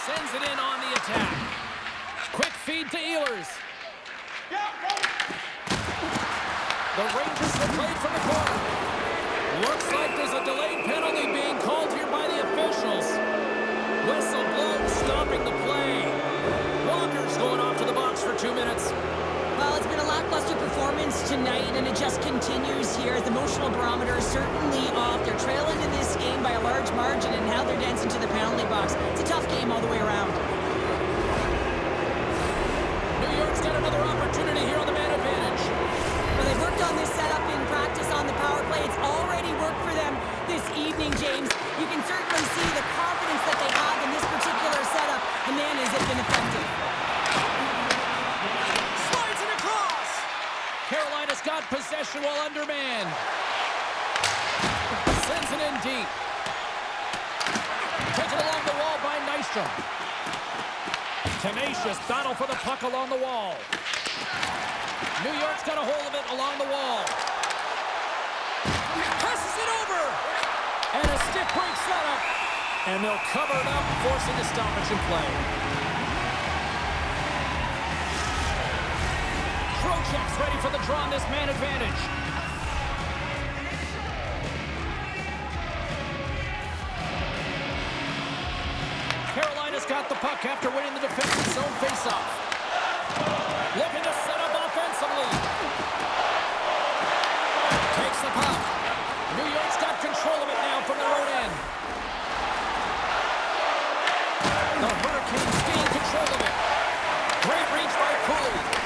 Sends it in on the attack. Quick feed to Ehlers. The Rangers have played from the corner. Looks like there's a delayed penalty being called here by the officials. Whistle blown, stopping the play. Walker's going off to the box for 2 minutes. Well, it's been a lackluster performance tonight, and it just continues here. The emotional barometer is certainly off. They're trailing in this game by a large margin, and now they're dancing to the penalty box. It's a tough game all the way around. New York's got another opportunity here on the man advantage. Well, they've worked on this setup in practice on the power play. It's already worked for them this evening, James. You can certainly see the confidence that they have in this particular setup, and man, has it been effective. Carolina's got possession while undermanned. Sends it in deep. Taken along the wall by Nystrom. Tenacious battle for the puck along the wall. New York's got a hold of it along the wall. Passes it over. And a stick break setup. And they'll cover it up, forcing a stoppage in play. Trocheck's ready for the draw on this man advantage. Carolina's got the puck after winning the defensive zone faceoff. Looking to set up offensively. Takes the puck. New York's got control of it now from their own end. The Hurricanes gain control of it. Great reach by Cooley.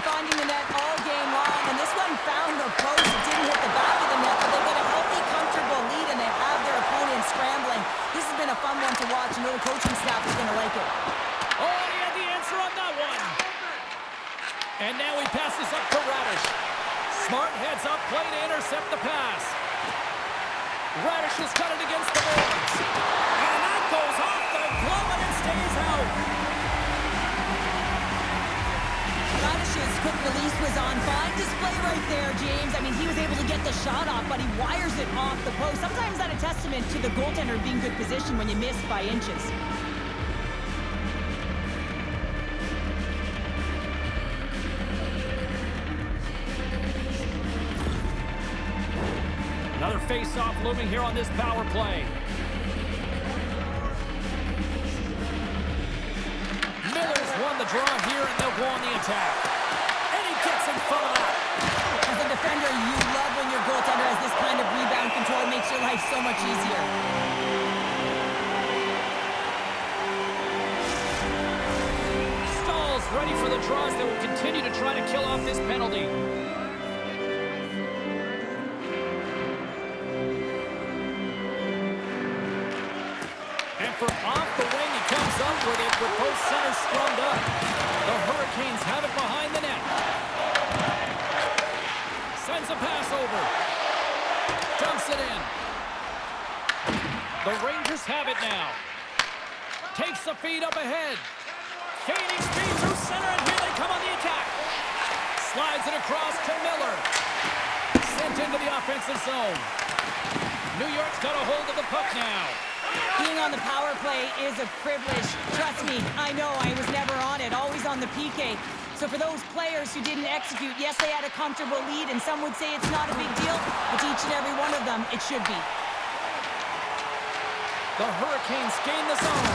Finding the net all game long, and this one found the post. It didn't hit the back of the net, but they've got a healthy, comfortable lead, and they have their opponent scrambling. This has been a fun one to watch, and the coaching staff is going to like it. Oh, he had the answer on that one. And now he passes up to Radish. Smart heads up, play to intercept the pass. Radish has got it against the boards. And that goes off the glove, and it stays out. Radish's quick release was on. Fine display right there, James. I mean, he was able to get the shot off, but he wires it off the post. Sometimes that's a testament to the goaltender being good position when you miss by inches. Another face-off looming here on this power play. Miller's won the draw here, and they'll go on the attack. And he gets in front of that. As a defender, you love when your goaltender has this kind of rebound control. It makes your life so much easier. Stahl's ready for the draws that will continue to try to kill off this penalty. And from off the wing, he comes up with it with both centers strummed up. The Rangers have it now. Takes the feed up ahead. Gaining speed through center, and here they come on the attack. Slides it across to Miller. Sent into the offensive zone. New York's got a hold of the puck now. Being on the power play is a privilege. Trust me, I know I was never on it, always on the PK. So for those players who didn't execute, yes, they had a comfortable lead, and some would say it's not a big deal, but to each and every one of them, it should be. The Hurricanes gain the zone.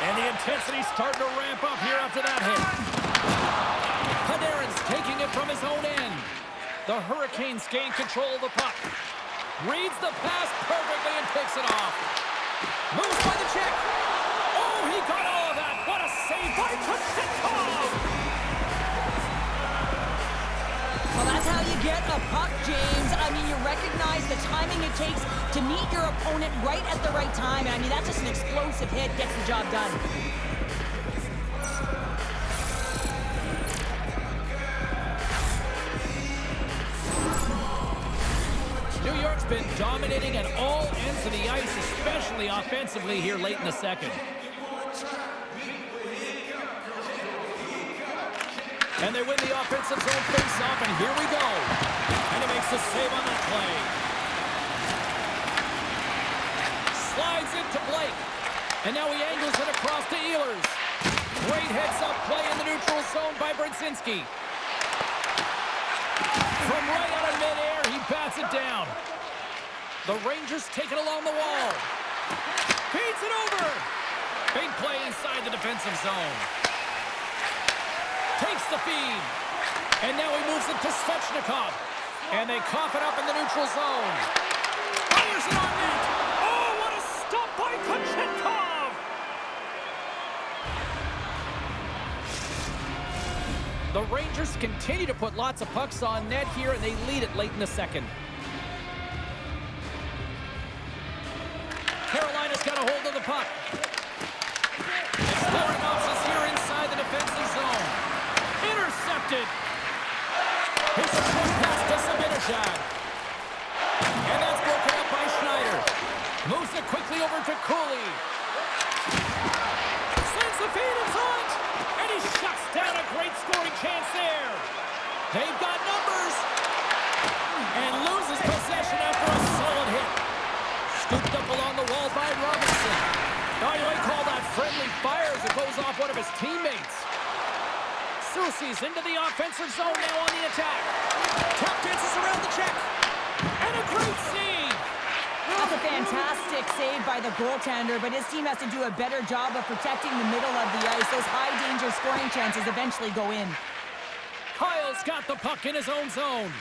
And the intensity's starting to ramp up here after that hit. Panarin's taking it from his own end. The Hurricanes gain control of the puck. Reads the pass perfectly and picks it off. Moves by the check. Oh, he got all of that. What a save by Kuznetsov. Well, that's how you get a puck, James. I mean, you recognize the timing it takes to meet your opponent right at the right time. I mean, that's just an explosive hit, gets the job done. New York's been dominating at all ends of the ice, especially offensively here late in the second. And they win the offensive zone face-off, and here we go. And he makes the save on that play. Slides into Blake. And now he angles it across to Ehlers. Great heads-up play in the neutral zone by Brzezinski. From right out of midair, he bats it down. The Rangers take it along the wall. Feeds it over. Big play inside the defensive zone. Takes the feed. And now he moves it to Svechnikov. And they cough it up in the neutral zone. Fires it on net. Oh, what a stop by Kuznetsov! The Rangers continue to put lots of pucks on net here, and they lead it late in the second. Carolina's got a hold of the puck. Exploring options here inside the defensive zone. Intercepted. Here's a short pass to Zibanejad. And that's broken up by Schneider. Moves it quickly over to Cooley. Sends the feed in front. And he shuts down a great scoring chance there. They've got numbers. And loses possession after a solid hit. Scooped up along the wall by Robinson. Oh, you might call that friendly fire as it goes off one of his teammates. Soucy's into the offensive zone now on the attack. Tap dances around the check. And a great save. That's a fantastic save by the goaltender, but his team has to do a better job of protecting the middle of the ice. Those high-danger scoring chances eventually go in. Kyle's got the puck in his own zone.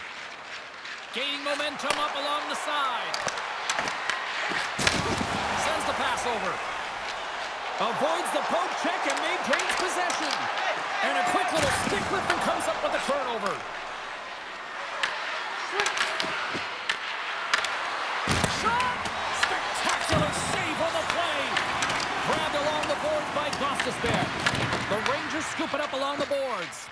Gaining momentum up along the side. Sends the pass over. Avoids the poke check and maintains possession. And a quick little stick lift and comes up with a turnover. Shot! Spectacular save on the play. Grabbed along the boards by Gostisbehere. The Rangers scoop it up along the boards.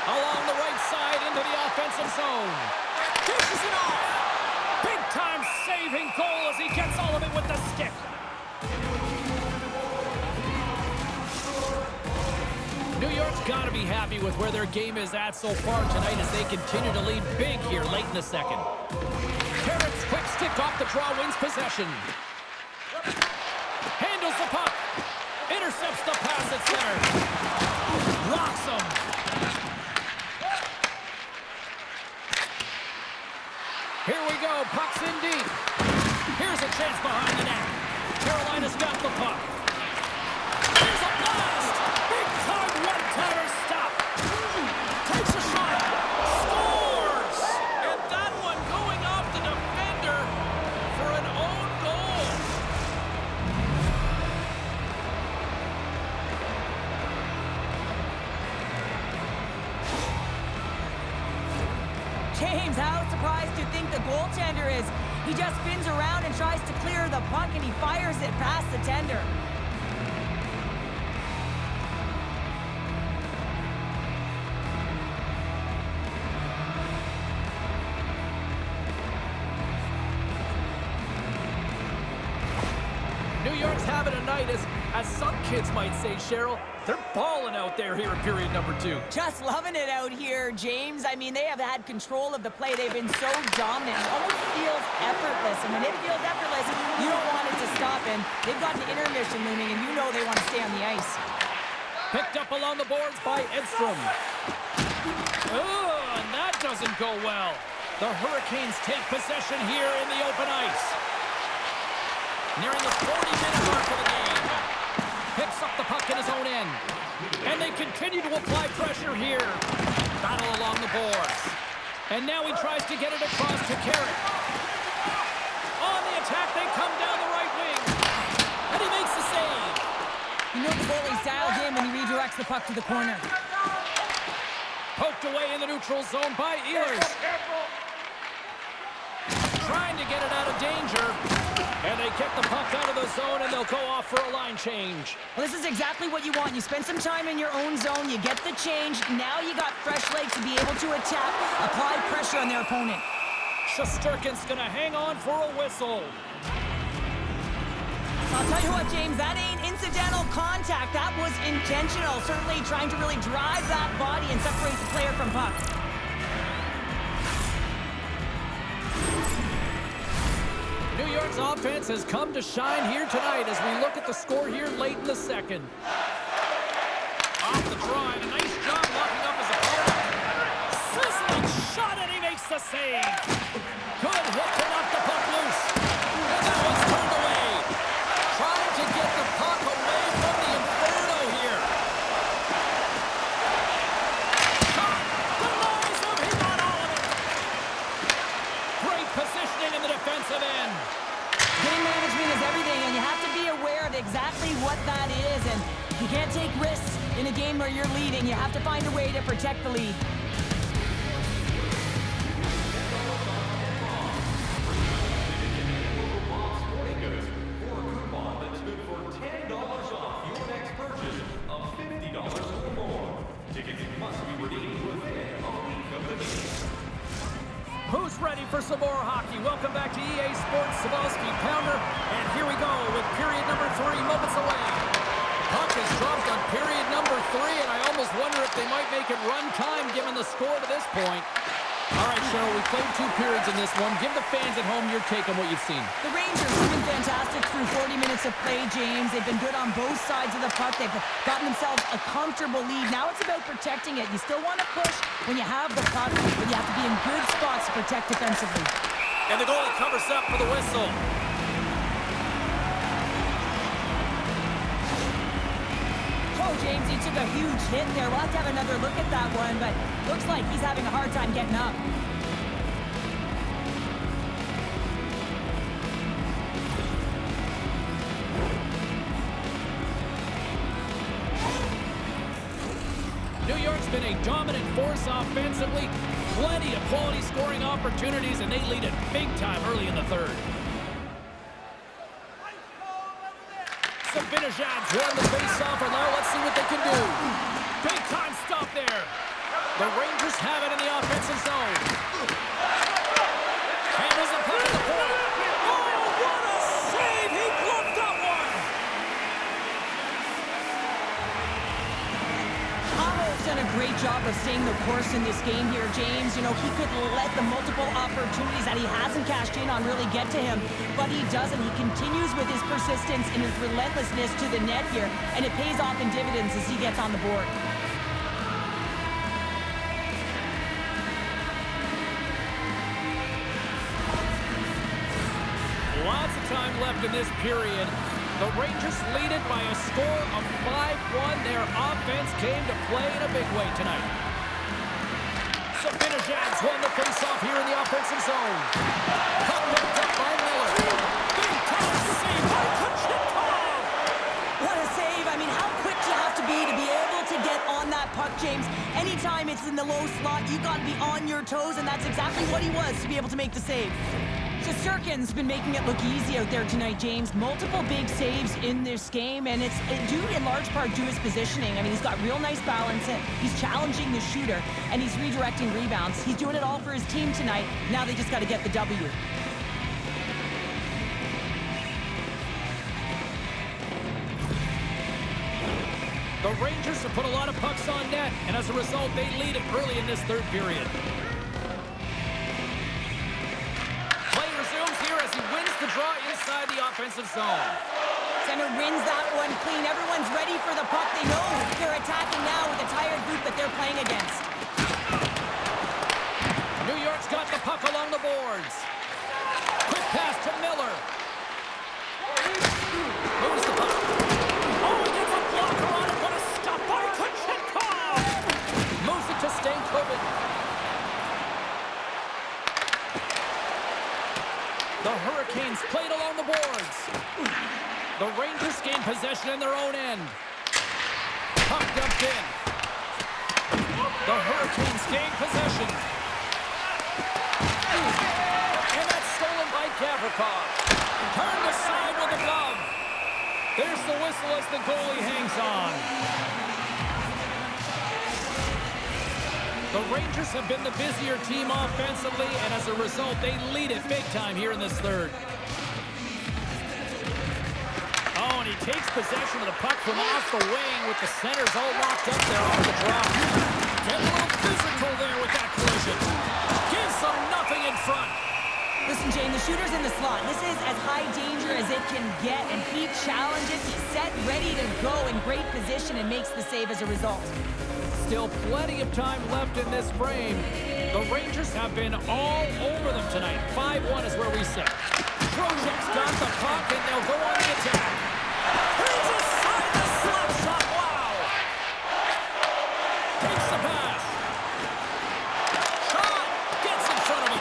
Along the right side into the offensive zone. Dishes it off. Big-time saving goal as he gets all of it with the stick. New York's got to be happy with where their game is at so far tonight as they continue to lead big here late in the second. Carrick's quick stick off the draw wins possession. Handles the puck. Intercepts the pass at center. Rocks him. Here we go. Puck's in deep. Here's a chance behind the net. Carolina's got the puck. Here's a blast. Big-time one-timer stop. Takes a shot. Scores! And that one going off the defender for an own goal. James, how surprised do you think the goaltender is? He just spins around and tries to clear the puck, and he fires it past the tender. New York's having a night, as some kids might say, Cheryl. They're balling out there here in period number 2. Just loving it out here, James. I mean, they have had control of the play. They've been so dominant. It almost feels effortless. And when it feels effortless, you don't want it to stop. And they've got an intermission looming, and you know they want to stay on the ice. Picked up along the boards by Edstrom. Oh, and that doesn't go well. The Hurricanes take possession here in the open ice. Nearing the 40-minute mark of the game. Picks up the puck in his own end. And they continue to apply pressure here. Battle along the boards. And now he tries to get it across to Carrick. On the attack, they come down the right wing. And he makes the save. You know the goalie's dialed in when he redirects the puck to the corner. Poked away in the neutral zone by Ehlers. Trying to get it out of danger. And they kick the puck out of the zone, and they'll go off for a line change. Well, this is exactly what you want. You spend some time in your own zone, you get the change. Now you got fresh legs to be able to attack, apply pressure on their opponent. Shesterkin's going to hang on for a whistle. I'll tell you what, James, that ain't incidental contact. That was intentional. Certainly trying to really drive that body and separate the player from puck. New York's offense has come to shine here tonight as we look at the score here late in the second. Off the draw, and a nice job locking up his opponent. Sizzling shot, and he makes the save. Good hit to knock the puck loose. And that one's turned away. Trying to get the puck away from the Inferno here. Shot denies him. He got all of it. Great positioning in the defensive end. Game management is everything, and you have to be aware of exactly what that is. And you can't take risks in a game where you're leading. You have to find a way to protect the lead. Who's ready for some more hockey? Welcome back to EA Sports Sabalski Pounder. And here we go with period number 3 moments away. Puck is dropped on period number 3, and I almost wonder if they might make it run time given the score to this point. All right, Cheryl, we played 2 periods in this one. Give the fans at home your take on what you've seen. The Rangers have been fantastic through 40 minutes of play, James. They've been good on both sides of the puck. They've gotten themselves a comfortable lead. Now it's about protecting it. You still want to push when you have the puck, but you have to be in good spots to protect defensively. And the goalie covers up for the whistle. Oh, James, he took a huge hit there. We'll have to have another look at that one, but looks like he's having a hard time getting up. New York's been a dominant force offensively. Plenty of quality scoring opportunities, and they lead it big time early in the third. Sabinajad's won the face-off, and now let's see what they can do. Big-time stop there. The Rangers have it in the offensive zone. Handles the puck at the point. Oh, what a save! He blocked that one! Aho's done a great job of staying the course in this game here, James. You know, he could let the multiple opportunities that he hasn't cashed in on really get to him, but he doesn't. He continues with his persistence and his relentlessness to the net here, and it pays off in dividends as he gets on the board. Lots of time left in this period. The Rangers lead it by a score of 5-1. Their offense came to play in a big way tonight. Sabinajad's won the faceoff here in the offensive zone. Puck picked up by Miller. Big time save by Kucherov. What a save. I mean, how quick do you have to be able to get on that puck, James? Anytime it's in the low slot, you got to be on your toes, and that's exactly what he was to be able to make the save. Shesterkin's been making it look easy out there tonight, James. Multiple big saves in this game, and it's due in large part to his positioning. I mean, he's got real nice balance. He's challenging the shooter, and he's redirecting rebounds. He's doing it all for his team tonight. Now they just got to get the W. The Rangers have put a lot of pucks on net, and as a result, they lead it early in this third period. Play resumes here as he wins the draw inside the offensive zone. Center wins that one clean. Everyone's ready for the puck. They know they're attacking now with a tired group that they're playing against. New York's got the puck along the boards. Quick pass to Miller. Moves the puck. Oh, he gets a blocker on it. What a stop by Kochetkov. Moves it to Stankovic. The Hurricanes played along the boards. The Rangers gain possession in their own end. Puck dumped in. The Hurricanes gain possession. And that's stolen by Gavrikov. Turned aside with a glove. There's the whistle as the goalie hangs on. The Rangers have been the busier team offensively, and as a result, they lead it big time here in this third. Oh, and he takes possession of the puck from off the wing with the centers all locked up there off the drop. Get a little physical there with that collision. Gives them nothing in front. Listen, Jane, the shooter's in the slot. This is as high danger as it can get, and he challenges. He's set, ready to go in great position, and makes the save as a result. Still plenty of time left in this frame. The Rangers have been all over them tonight. 5-1 is where we sit. Trocheck's got the puck, and they'll go on the attack. Here's a side the slap shot. Wow! Takes the pass. Shot! Gets in front of him.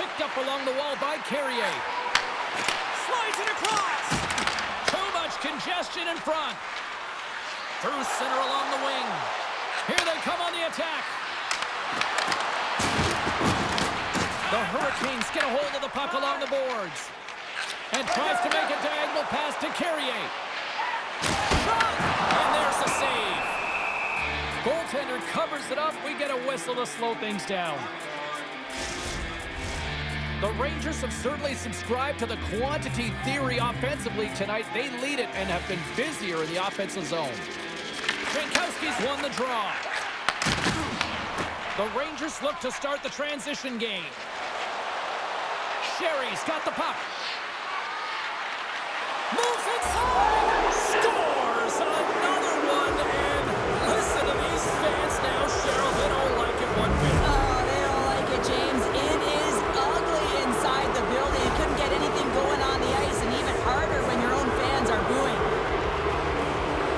Picked up along the wall by Carrier. Slides it across. Too much congestion in front. Through center along the wing. Here they come on the attack. The Hurricanes get a hold of the puck along the boards. And tries to make a diagonal pass to Carrier. Shot! And there's the save. Goaltender covers it up. We get a whistle to slow things down. The Rangers have certainly subscribed to the quantity theory offensively tonight. They lead it and have been busier in the offensive zone. Jankowski's won the draw. The Rangers look to start the transition game. Sherry's got the puck. Moves inside. Scores another one. And listen to these fans now, Cheryl. They don't like it one bit. Oh, they don't like it, James. It is ugly inside the building. You couldn't get anything going on the ice, and even harder when your own fans are booing.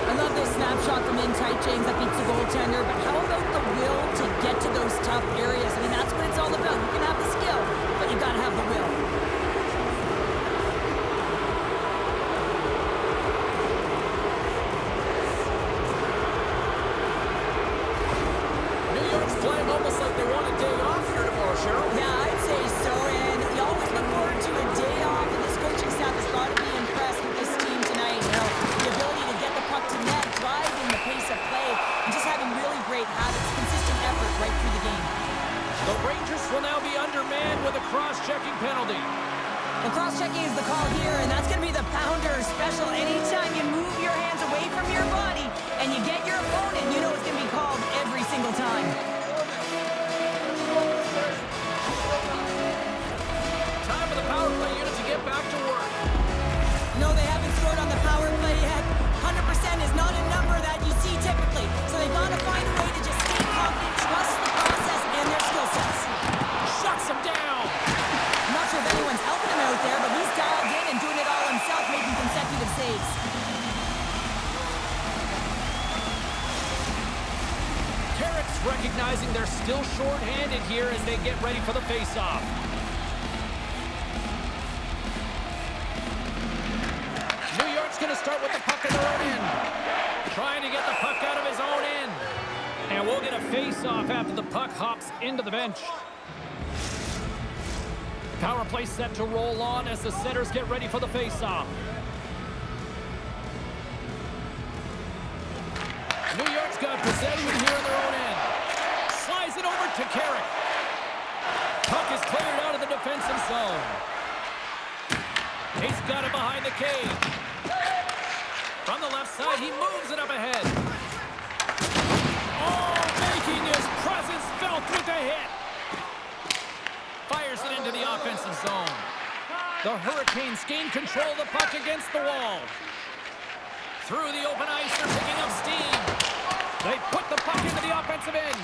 I love this snapshot from in tight, James, that beats the goaltender, but how about the will to get to those tough areas? I mean, that's what it's all about. You can have the skill, but you gotta have the will. New York's playing almost like they want a day off here tomorrow, Cheryl. Yeah, I'd say so, and you always look forward to a day off, and this coaching staff has got to be impressed with this team tonight. You know, the ability to get the puck to net, driving the pace of play, and just having really great habits, consistent effort right through the game. The Rangers will now be undermanned with a cross-checking penalty. The cross-checking is the call here, and that's going to be the pounder special. Anytime you move your hands away from your body and you get your opponent, you know it's going to be called every single time. Time for the power play unit to get back to work. No, they haven't scored on the power play yet. 100% is not a number that you see typically, so they've got to find a way to just stay confident, trust the process and their skill sets. Shuts him down. I'm not sure if anyone's helping him out there, but he's dialed in and doing it all himself, making consecutive saves. Carrick's recognizing they're still short-handed here as they get ready for the face-off. New York's going to start with the puck in their own end. Trying to get the puck out of his own end. And we'll get a face-off after the puck hops into the bench. Power play set to roll on as the centers get ready for the face-off. New York's got possession here in their own end. Slides it over to Carrick. Puck is cleared out of the defensive zone. He's got it behind the cage. On the left side, he moves it up ahead. Oh, making his presence felt with a hit. Fires it into the offensive zone. The Hurricanes gain control of the puck against the wall. Through the open ice, they're picking up steam. They put the puck into the offensive end.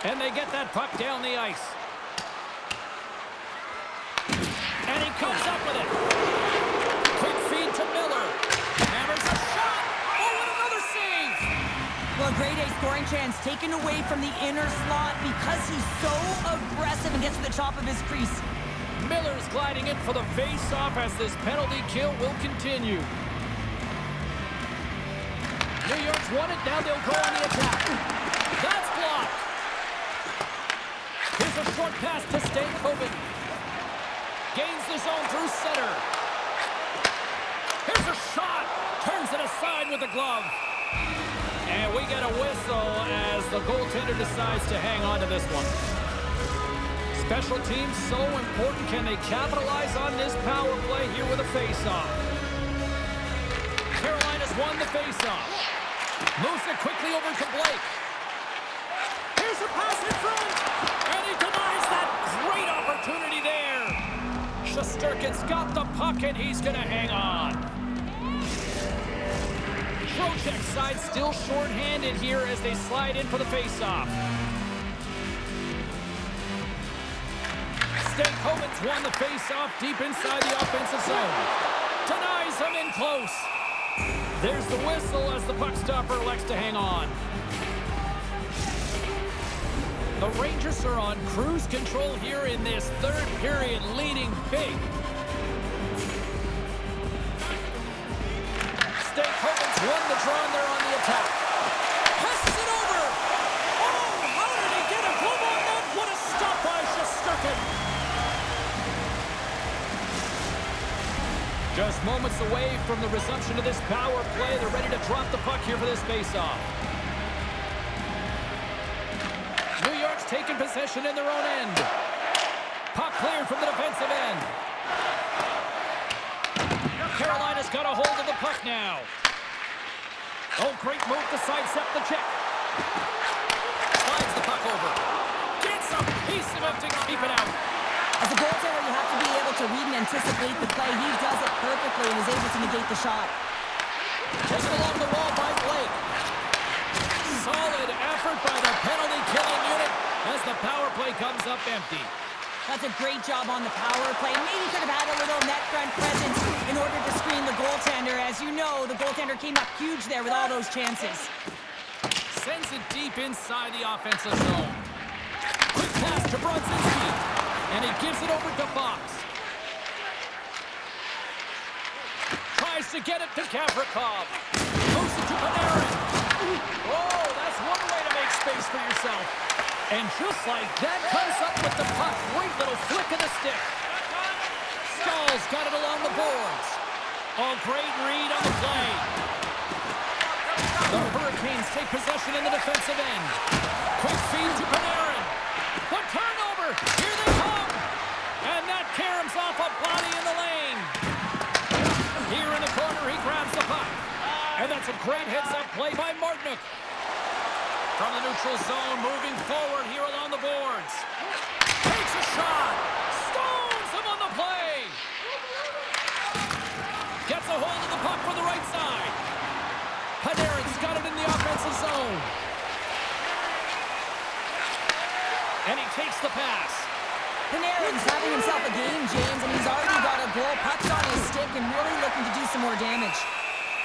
And they get that puck down the ice. And he comes up with it. Quick feed to Miller. Hammers a shot. Oh, and another save. Well, a grade A scoring chance taken away from the inner slot because he's so aggressive and gets to the top of his crease. Miller's gliding in for the face-off as this penalty kill will continue. New York's won it. Now they'll go on the attack. That's blocked. Here's a short pass to Stankoven. Gains the zone through center. Here's a shot. Turns it aside with the glove. And we get a whistle as the goaltender decides to hang on to this one. Special teams so important. Can they capitalize on this power play here with a face-off? Carolina's won the face-off. Moves it quickly over to Blake. Here's a pass in front. And he denies that great opportunity there. Shesterkin's got the puck, and he's going to hang on. Trocheck's side still short-handed here as they slide in for the face-off. Stankoven's won the face-off deep inside the offensive zone. Denies him in close. There's the whistle as the puck stopper elects to hang on. The Rangers are on cruise control here in this third period, leading big. Stankoven's won the draw, and they're on the attack. Passes it over. Oh, how did he get a glove on that? What a stop by Shesterkin. Just moments away from the resumption of this power play. They're ready to drop the puck here for this faceoff. New York's taking possession in their own end. Puck cleared from the defensive end. Carolina's got a hold of the puck now. Oh, great move to sidestep the check. Slides the puck over. Gets a piece of it to keep it out. As a goaltender, you have to be able to read and anticipate the play. He does it perfectly and is able to negate the shot. Taken along the wall by Blake. Solid effort by the penalty-killing unit as the power play comes up empty. That's a great job on the power play. Maybe could have had a little net front presence in order to screen the goaltender. As you know, the goaltender came up huge there with all those chances. Sends it deep inside the offensive zone. Quick pass to Brodzinski. And he gives it over to Fox. Tries to get it to Gavrikov. Moves it to Panarin. Oh, that's one way to make space for yourself. And just like that, comes up with the puck. Great little flick of the stick. Stahl's got it along the boards. Oh, great read on the play. The Hurricanes take possession in the defensive end. Quick feed to Panarin. The turnover. Here they come. And that caroms off a body in the lane. Here in the corner, he grabs the puck. And that's a great heads-up play by Martinook. From the neutral zone, moving forward here along the boards. Takes a shot. Stones him on the play. Gets a hold of the puck from the right side. Panarin's got it in the offensive zone. And he takes the pass. Panarin's having himself a game, James, and he's already got a goal, pucks on his stick, and really looking to do some more damage.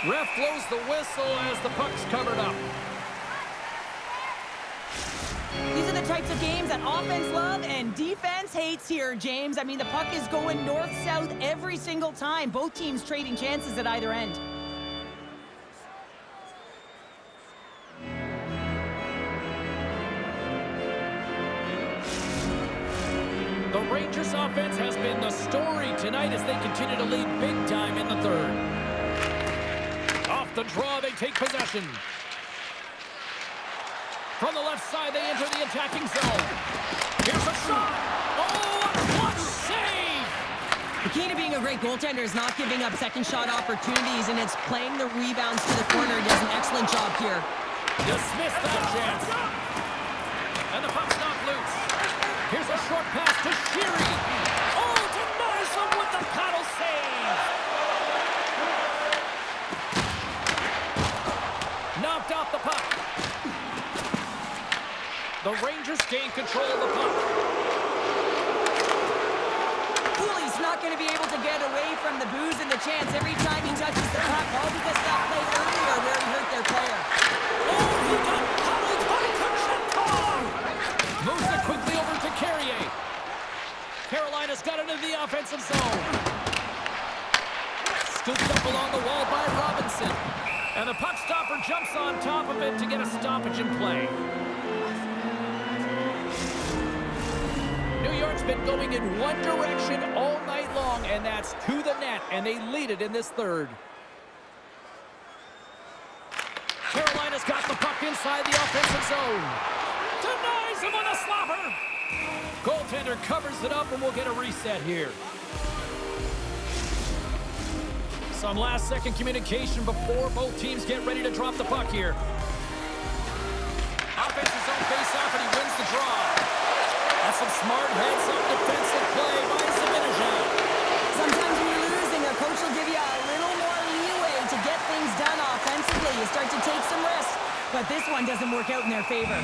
Ref blows the whistle as the puck's covered up. These are the types of games that offense love and defense hates here, James. I mean, the puck is going north-south every single time. Both teams trading chances at either end. The Rangers offense has been the story tonight as they continue to lead big time in the third. Off the draw, they take possession. From the left side, they enter the attacking zone. Here's a shot. Oh, a clutch save. The key to being a great goaltender is not giving up second shot opportunities, and it's playing the rebounds to the corner. He does an excellent job here. Dismiss that chance. And the puck's not loose. Here's a short pass to Sheary. Oh, denies him with the paddle save. Knocked off the puck. The Rangers gain control of the puck. Cooley's not going to be able to get away from the booze and the chance every time he touches the puck, all because of that play earlier where he hurt their player. Oh, he got pummeled by Kachekov! Moves it quickly over to Carrier. Carolina's got it in the offensive zone. Scooped up along the wall by Robinson. And the puck stopper jumps on top of it to get a stoppage in play. New York's been going in one direction all night long, and that's to the net, and they lead it in this third. Carolina's got the puck inside the offensive zone. Denies him on a slapper. Goaltender covers it up, and we'll get a reset here. Some last-second communication before both teams get ready to drop the puck here. Offensive zone face-off, and he wins the draw. That's some smart heads-up defensive play by Zibanejad. Sometimes when you're losing, a coach will give you a little more leeway to get things done offensively. You start to take some risks, but this one doesn't work out in their favor.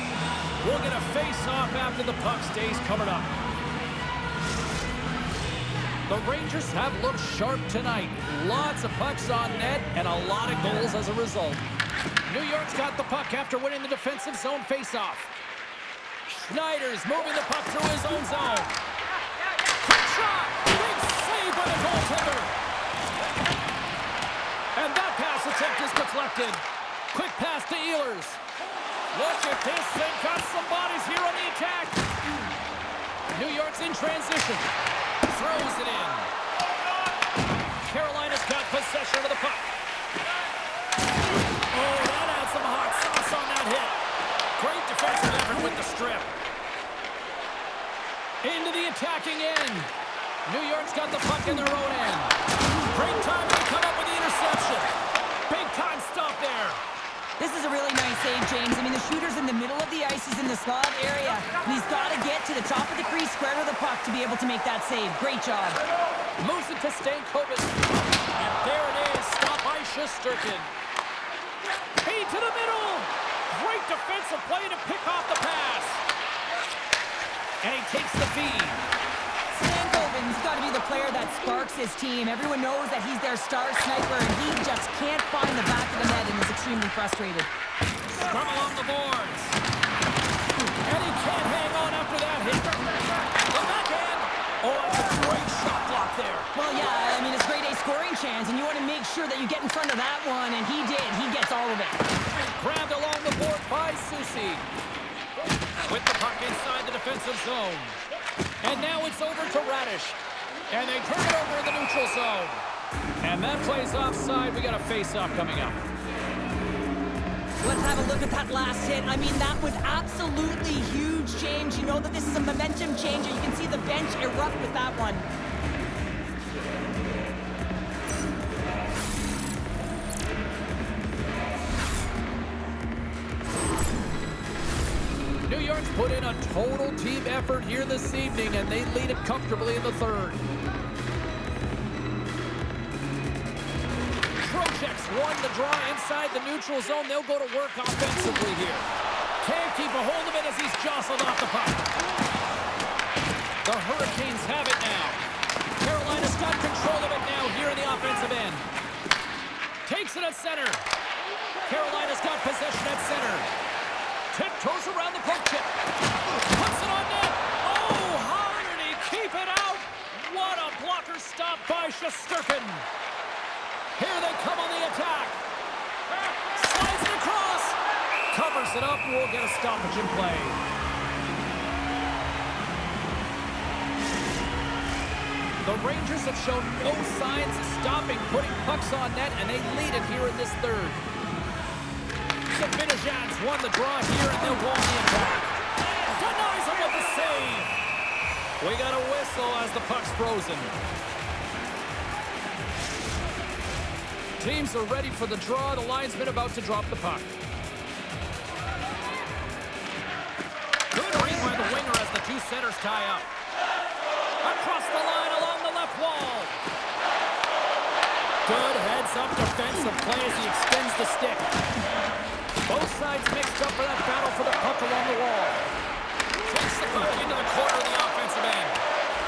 We'll get a face-off after the puck stays covered up. The Rangers have looked sharp tonight. Lots of pucks on net and a lot of goals as a result. New York's got the puck after winning the defensive zone face-off. Schneider's moving the puck through his own zone. Quick shot! Big save by the goaltender! And that pass attempt is deflected. Quick pass to Ehlers. Look at this thing. Got some bodies here on the attack. New York's in transition. Throws it in. Carolina's got possession of the puck. Oh, that had some hot sauce on that hit. Great defensive effort with the strip. Into the attacking end. New York's got the puck in their own end. Great time to come up with the interception. Big time stop there. This is a really nice save, James. I mean, the shooter's in the middle of the ice. He's in the slot area. And he's got to get to the top of the crease, square to the puck to be able to make that save. Great job. Moves it to Stankovic. And there it is. Stop by Shesterkin. Feed to the middle. Great defensive play to pick off the pass. And he takes the feed. Stankoven's got to be the player that sparks his team. Everyone knows that he's their star sniper, and he just can't find the back of the net and is extremely frustrated. Scrum along the boards. And he can't hang on after that hit. The backhand. Oh, that's a great shot block there. Well, yeah, I mean, it's grade A scoring chance, and you want to make sure that you get in front of that one, and he did. He gets all of it. Grabbed along the board by Soucy. With the puck inside the defensive zone. And now it's over to Radish. And they turn it over in the neutral zone. And that play's offside. We got a face-off coming up. Let's have a look at that last hit. I mean, that was absolutely huge, James. You know that this is a momentum changer. You can see the bench erupt with that one. New York's put in a total team effort here this evening, and they lead it comfortably in the third. Trocheck's won the draw inside the neutral zone. They'll go to work offensively here. Can't keep a hold of it as he's jostled off the puck. The Hurricanes have it now. Carolina's got control of it now here in the offensive end. Takes it at center. Carolina's got possession at center. Tiptoes around the poke chip. Puts it on net. Oh, how did he keep it out? What a blocker stop by Shesterkin. Here they come on the attack. Slides it across. Covers it up. We'll get a stoppage in play. The Rangers have shown no signs of stopping putting pucks on net, and they lead it here in this third. Zibanejad's won the draw here, and they'll go on the attack. Denies him with the save. We got a whistle as the puck's frozen. Teams are ready for the draw. The linesman about to drop the puck. Good read by the winger as the two centers tie up. Across the line along the left wall. Good heads-up defensive play as he extends the stick. Both sides mixed up for that battle for the puck along the wall. Takes the puck into the corner of the offensive end.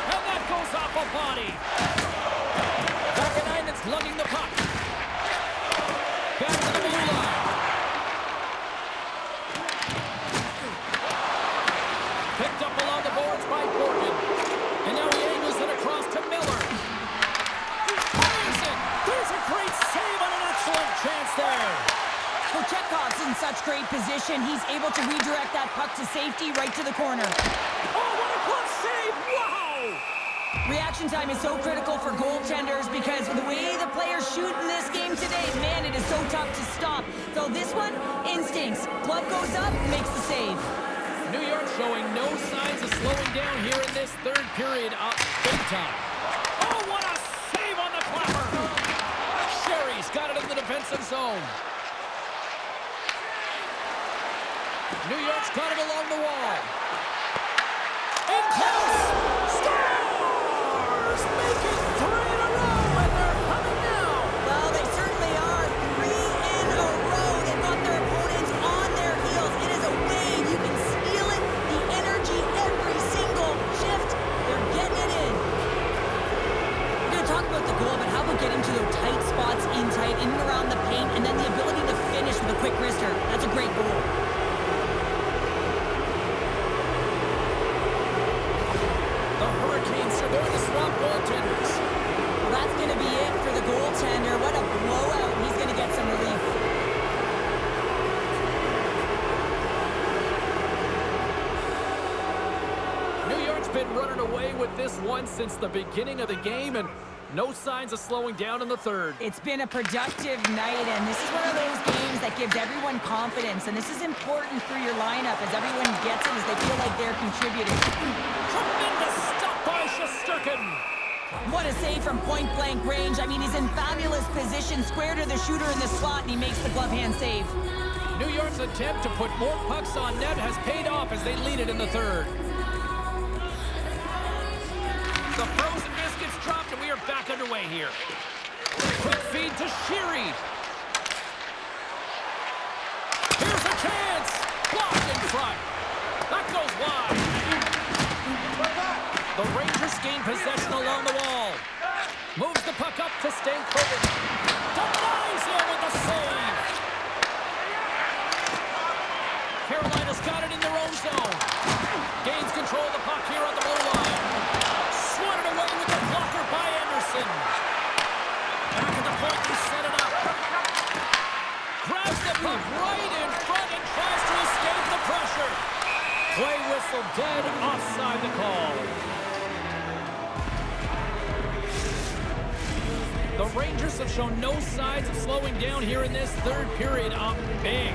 And that goes off a body. Vaakanainen's lugging the puck. Back to the blue line. Picked up along the boards by Morgan. And now he angles it across to Miller. Fires it. There's a great save on an excellent chance there. Chekhov's in such great position. He's able to redirect that puck to safety right to the corner. Oh, what a glove save! Wow! Reaction time is so critical for goaltenders because the way the players shoot in this game today, man, it is so tough to stop. So this one, instincts. Glove goes up, makes the save. New York showing no signs of slowing down here in this third period up big time. Oh, what a save on the clapper! Sherry's got it in the defensive zone. New York's got it along the wall. In close! Scores! Make it 3 in a row, and they're humming now. Well, they certainly are. 3 in a row. They've got their opponents on their heels. It is a wave. You can feel it. The energy every single shift. They're getting it in. We're going to talk about the goal, but how about getting to those tight spots in and around the paint, and then the ability to finish with a quick wrister. That's a great goal. Goaltenders. Well, that's going to be it for the goaltender. What a blowout. He's going to get some relief. New York's been running away with this one since the beginning of the game, and no signs of slowing down in the third. It's been a productive night, and this is one of those games that gives everyone confidence, and this is important for your lineup as everyone gets it as they feel like they're contributing. Tremendous stop by Shesterkin. What a save from point-blank range. I mean, he's in fabulous position, square to the shooter in the slot, and he makes the glove hand save. New York's attempt to put more pucks on net has paid off as they lead it in the third. The frozen biscuits dropped, and we are back underway here. Quick feed to Sheary. Here's a chance. Blocked in front. That goes wide. The Rangers gain possession along the wall. Moves the puck up to Stankovic. Denies him with the save. Carolina's got it in their own zone. Gains control of the puck here on the blue line. Swatted away with the blocker by Anderson. Back at the point to set it up. Grabs the puck right in front and tries to escape the pressure. Play whistle dead, offside the call. The Rangers have shown no signs of slowing down here in this third period up big.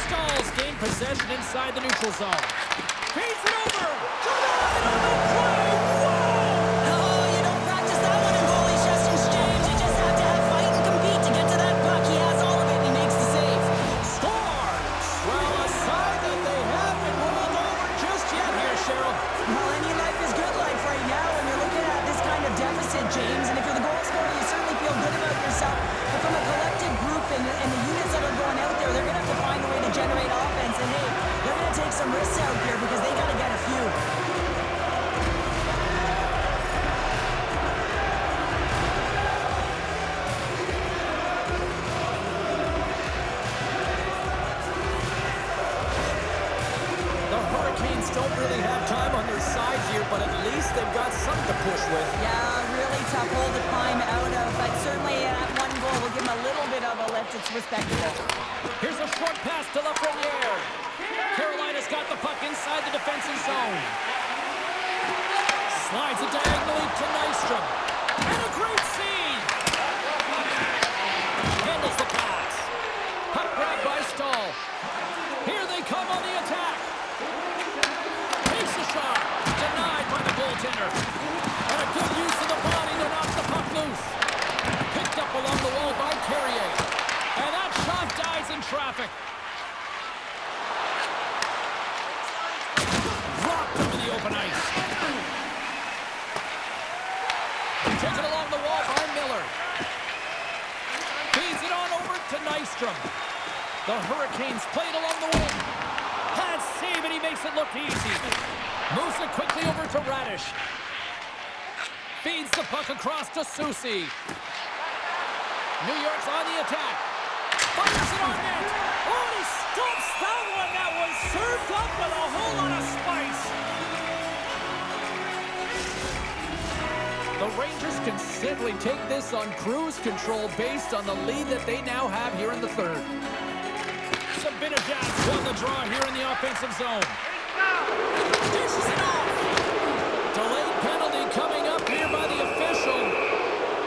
Stalls gain possession inside the neutral zone. Feeds it over! Denied on the play! Whoa! Oh, you don't practice that one in goalie chest exchange. You just have to have fight and compete to get to that puck. He has all of it, and he makes the save. Score! Well, a sign that they haven't rolled over just yet here, Cheryl. Well, any life is good life right now when you're looking at this kind of deficit, James. And if you're the goal scorer, you certainly feel good about yourself. But from a collective group and the units that are going out there, they're going to have to find a way to generate offense. And, hey, they're going to take some risks out here because they got to get a few. Don't really have time on their side here, but at least they've got something to push with. Yeah, really tough hole to climb out of, but certainly that one goal will give them a little bit of a lift. It's respectable. Here's a short pass to Lafreniere. Carolina's got the puck inside the defensive zone. Slides it diagonally to Nystrom. And a great save! Handles the pass. Puck grab by Stahl. Here they come on the attack. Takes the shot. Denied by the goaltender. And a good use of the ball. up along the wall by Carrier. And that shot dies in traffic. Rocked over the open ice. Taken along the wall by Miller. Feeds it on over to Nystrom. The Hurricanes play it along the wing. Bad save, and he makes it look easy. Moves it quickly over to Radish. Feeds the puck across to Soucy. New York's on the attack. Fires it on net. Oh, he stumps that one. That was served up with a whole lot of spice. The Rangers can simply take this on cruise control based on the lead that they now have here in the third. Sabinajad's won the draw here in the offensive zone. Dishes it off. Delayed penalty coming up here by the official.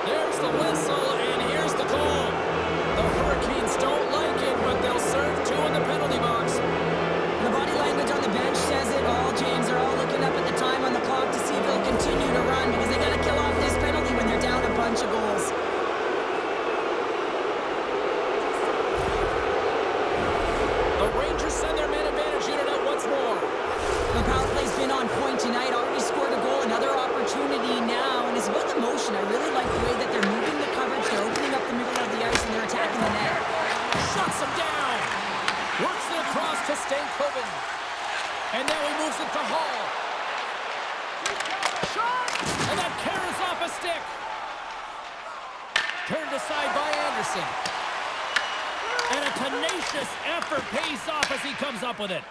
There's the whistle, and here's the call. The Hurricanes don't like it, but they'll serve two in the penalty box. The body language on the bench says it all, James. They're all looking up at the time on the clock to see if they'll continue to run because they got to kill off this penalty when they're down a bunch of goals. The Rangers send their man advantage unit out once more. The power play's been on point tonight, already scored a goal, another opportunity now, and it's about the motion. I really like the way that they're moving the coverage, they're opening up the middle of the ice, and they're attacking the net. Shuts him down. Works it across to Stankoven. And now he moves it to Hall. Shot! And that carries off a stick. Turned aside by Anderson. And a tenacious effort pays off as he comes up with it.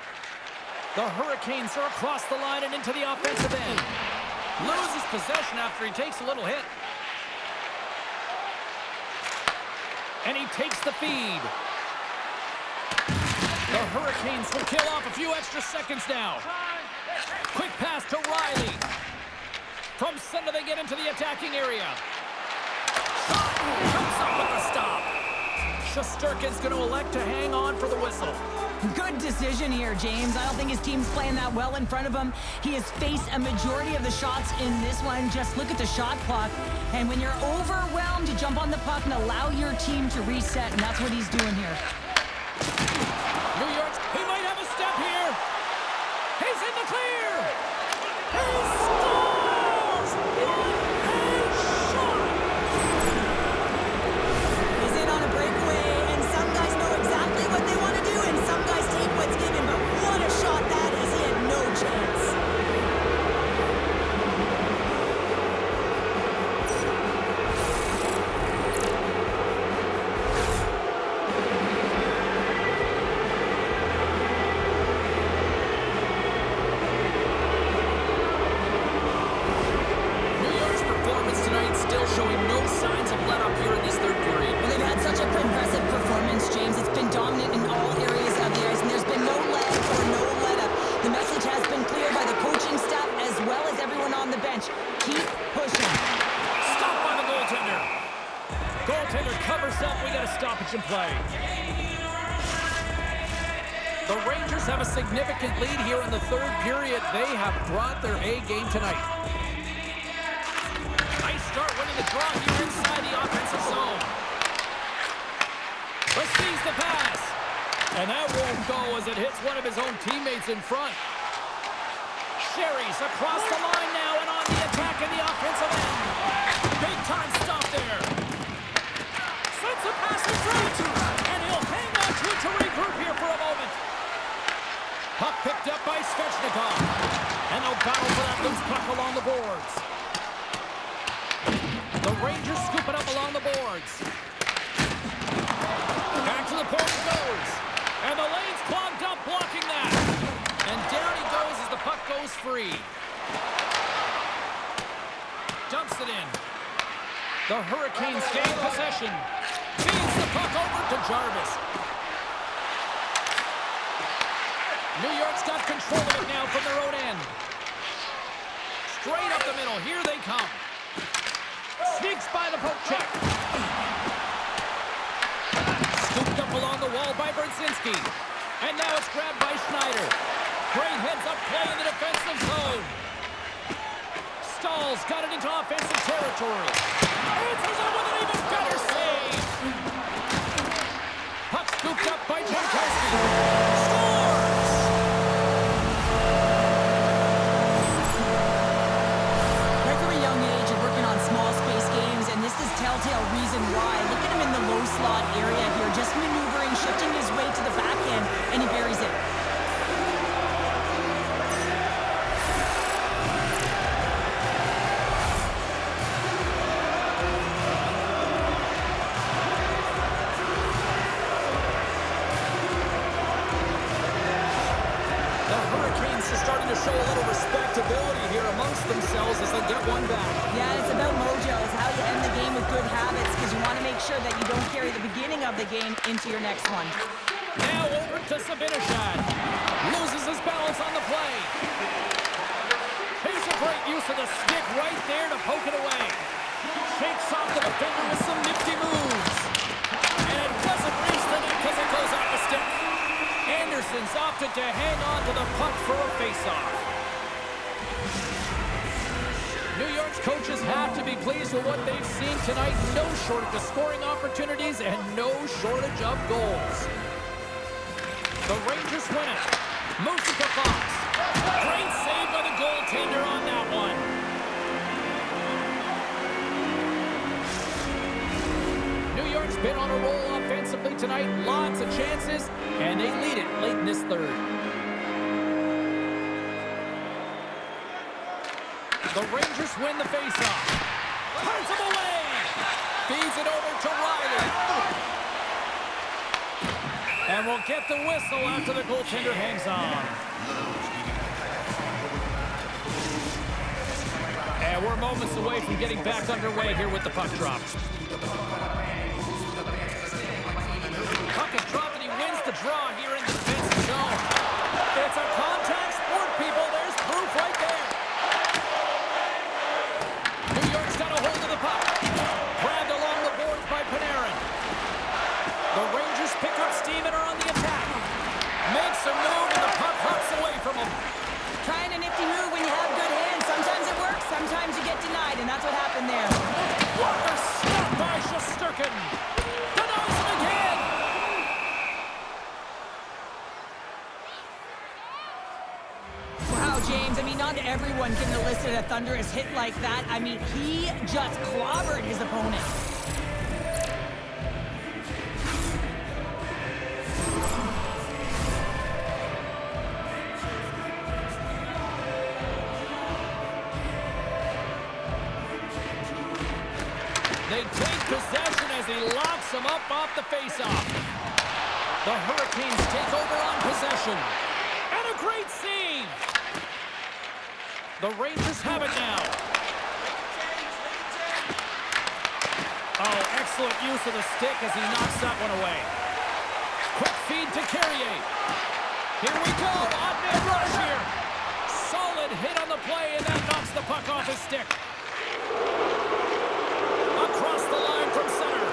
The Hurricanes are across the line and into the offensive end. Loses possession after he takes a little hit. And he takes the feed. The Hurricanes will kill off a few extra seconds now. Quick pass to Riley. From center they get into the attacking area. Shot! Comes up with the stop. Shesterkin's going to elect to hang on for the whistle. Good decision here, James. I don't think his team's playing that well in front of him. He has faced a majority of the shots in this one. Just look at the shot clock. And when you're overwhelmed, you jump on the puck and allow your team to reset, and that's what he's doing here. New York, he might have a step here. He's in the clear. He scores! One shot! He's in on a breakaway, and some guys know exactly what they want to do, and some guys take what's given, but what a shot that is. He had no chance. Play. The Rangers have a significant lead here in the third period. They have brought their A game tonight. Nice start winning the draw here inside the offensive zone. Receives the pass. And that won't go as it hits one of his own teammates in front. Sherry's across the line now and on the attack in the offensive end. Big time stop there. Sends a pass in front, and he'll hang on to it to regroup here for a moment. Puck picked up by Svechnikov, and they'll battle for that loose puck along the boards. The Rangers scoop it up along the boards. Back to the point it goes, and the lane's clogged up, blocking that. And down he goes as the puck goes free. Dumps it in. The Hurricanes gain possession. Feeds the puck over to Jarvis. New York's got control of it now from their own end. Straight up the middle. Here they come. Sneaks by the poke check. Scooped up along the wall by Brzezinski. And now it's grabbed by Schneider. Great heads-up play in the defensive zone. Stahl's got it into offensive territory. Answers it with an even better save. stability here amongst themselves as they get one back. Yeah, it's about mojo. It's how you end the game with good habits because you want to make sure that you don't carry the beginning of the game into your next one. Now over to Sabinishad. Loses his balance on the play. Here's a great use of the stick right there to poke it away. Shakes off the defender with some nifty moves. And it doesn't reach the net because it goes off the stick. Anderson's opted to hang on to the puck for a face-off. New York's coaches have to be pleased with what they've seen tonight. No shortage of scoring opportunities and no shortage of goals. The Rangers win it. Moves it to Fox. Great save by the goaltender on that one. New York's been on a roll offensively tonight. Lots of chances, and they lead it late in this third. The Rangers win the faceoff. Turns him away. Feeds it over to Riley. And we'll get the whistle after the goaltender hangs on. And we're moments away from getting back underway here with the puck drop. Puck is dropped and he wins the draw here in the defensive zone. It's a contact sport, people. There's proof right there. New York's got a hold of the puck. Grabbed along the boards by Panarin. The Rangers pick up steam and are on the attack. Makes a move and the puck hops away from him. Trying a nifty move when you have good hands. Sometimes it works, sometimes you get denied, and that's what happened there. What a stop by Shesterkin. Denies him again. Wow, James, I mean, not everyone can elicit a thunderous hit like that. I mean, he just clobbered his opponent. They take possession as he locks him up off the faceoff. The Hurricanes take over on possession. And a great save. The Rangers have it now. Oh, excellent use of the stick as he knocks that one away. Quick feed to Carrier. Here we go. Odd man rush here. Solid hit on the play, and that knocks the puck off his stick. Across the line from center.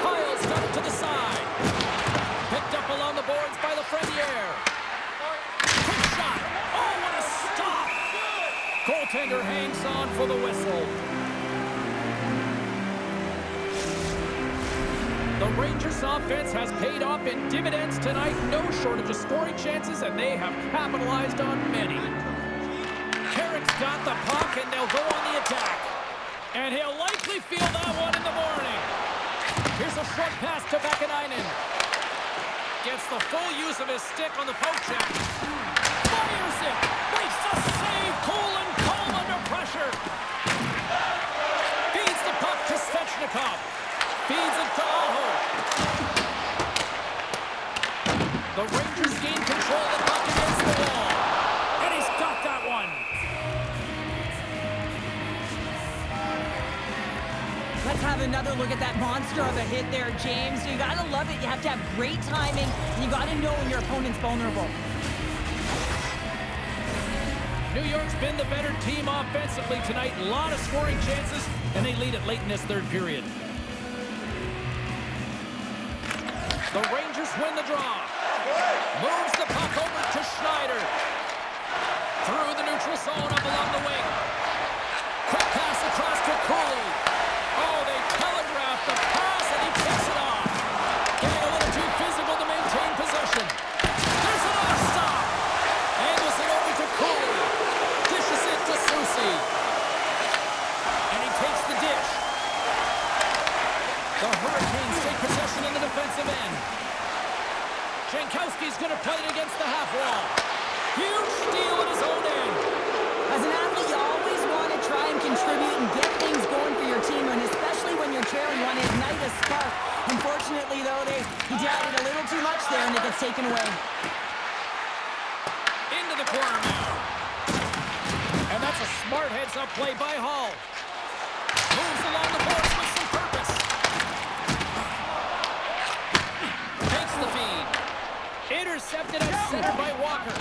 Kyle's got it to the side. Picked up along the boards by Lafreniere. Quick shot. Oh, what a stop. Goaltender hangs on for the whistle. The Rangers offense has paid off in dividends tonight. No shortage of scoring chances, and they have capitalized on many. Carrick's got the puck, and they'll go on the attack. And he'll likely feel that one in the morning. Here's a short pass to Vakanainen. Gets the full use of his stick on the poke check. Fires it. Makes the save. Cool and calm under pressure. Feeds the puck to Svechnikov. Feeds it to Aho. The Rangers gain control of the puck against the wall. And he's got that one. Let's have another look at that monster of a hit there, James. You gotta love it. You have to have great timing, and you gotta know when your opponent's vulnerable. New York's been the better team offensively tonight. A lot of scoring chances, and they lead it late in this third period. The Rangers win the draw. Moves the puck over to Schneider. Through the neutral zone up along the wing. Quick pass across to Cooley. Oh, they telegraphed the pass, and he picks it off. Getting a little too physical to maintain possession. There's another stop. Angles it over to Cooley. Dishes it to Soucy. And he takes the dish. The Hurricanes take possession in the defensive end. Jankowski's going to play it against the half wall. Huge steal at his own end. As an athlete, you always want to try and contribute and get things going for your team, and especially when you're trailing, you want to ignite a spark. Unfortunately, though, he did it a little too much there, and it gets taken away. In Hard heads-up play by Hall. Moves along the boards with some purpose. Takes the feed. Intercepted at center by Walker.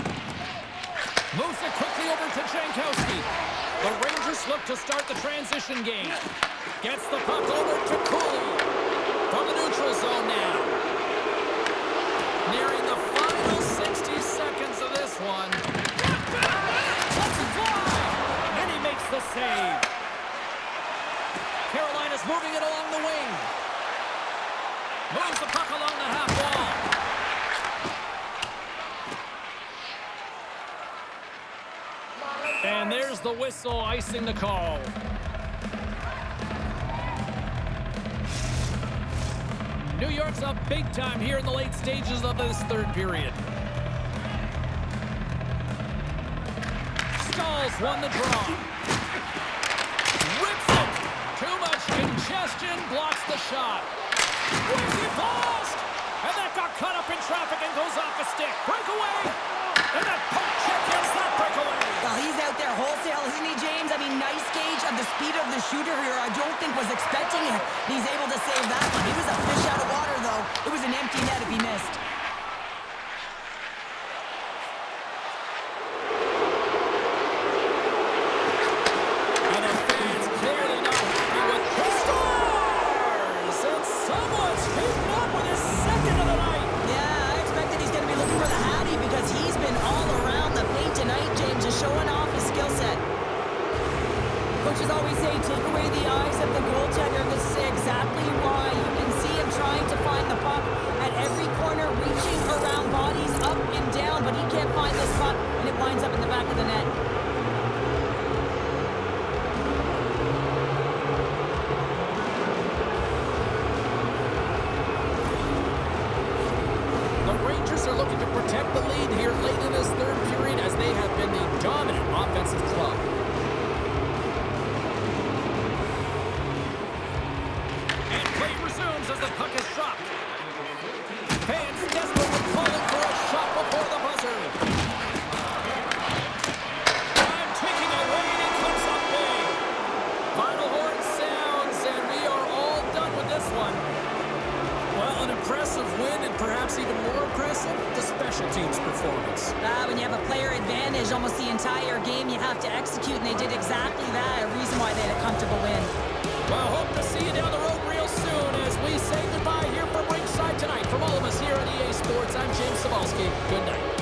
Moves it quickly over to Jankowski. The Rangers look to start the transition game. Gets the puck over to Cooley. From the neutral zone now. Nearing the final 60 seconds of this one. Lets it fly! And he makes the save. Carolina's moving it along the wing. Moves the puck along the half wall. And there's the whistle icing the call. New York's up big time here in the late stages of this third period. Stalls won the draw. Rips it. Too much congestion blocks the shot. Whiskey blast! And that got caught up in traffic and goes off a stick. Breakaway! And that poke check gets that breakaway. Well, he's out there wholesale, isn't he, James? I mean, nice gauge of the speed of the shooter here. I don't think was expecting it. He's able to save that one. He was a fish out of water, though. It was an empty net if he missed. And the fans clearly not happy with the Stars. And someone's keeping up with his second of the night. Yeah, I expected he's going to be looking for the Hattie because he's been all around the paint tonight, James, just showing off his skill set. Coaches always say, take away the eyes of the goaltender. This is exactly why. You can see him trying to find the puck at every corner, reaching around bodies up and down, but he can't find this puck, and it winds up in the back of the net. The Rangers are looking to protect the lead here late in this third period as they have been the dominant offensive club. And play resumes as the puck is dropped. Fans desperately calling for a shot before the buzzer. Time ticking away and it comes up big. Final horn sounds and we are all done with this one. Well, an impressive win, and perhaps even more impressive, the special teams performance. When you have a player advantage almost the entire game, you have to execute, and they did exactly that. A reason why they had a comfortable win. Well, hope to see you down the road real soon as we say goodbye here from ringside tonight. From all of us here at EA Sports, I'm James Cebulski. Good night.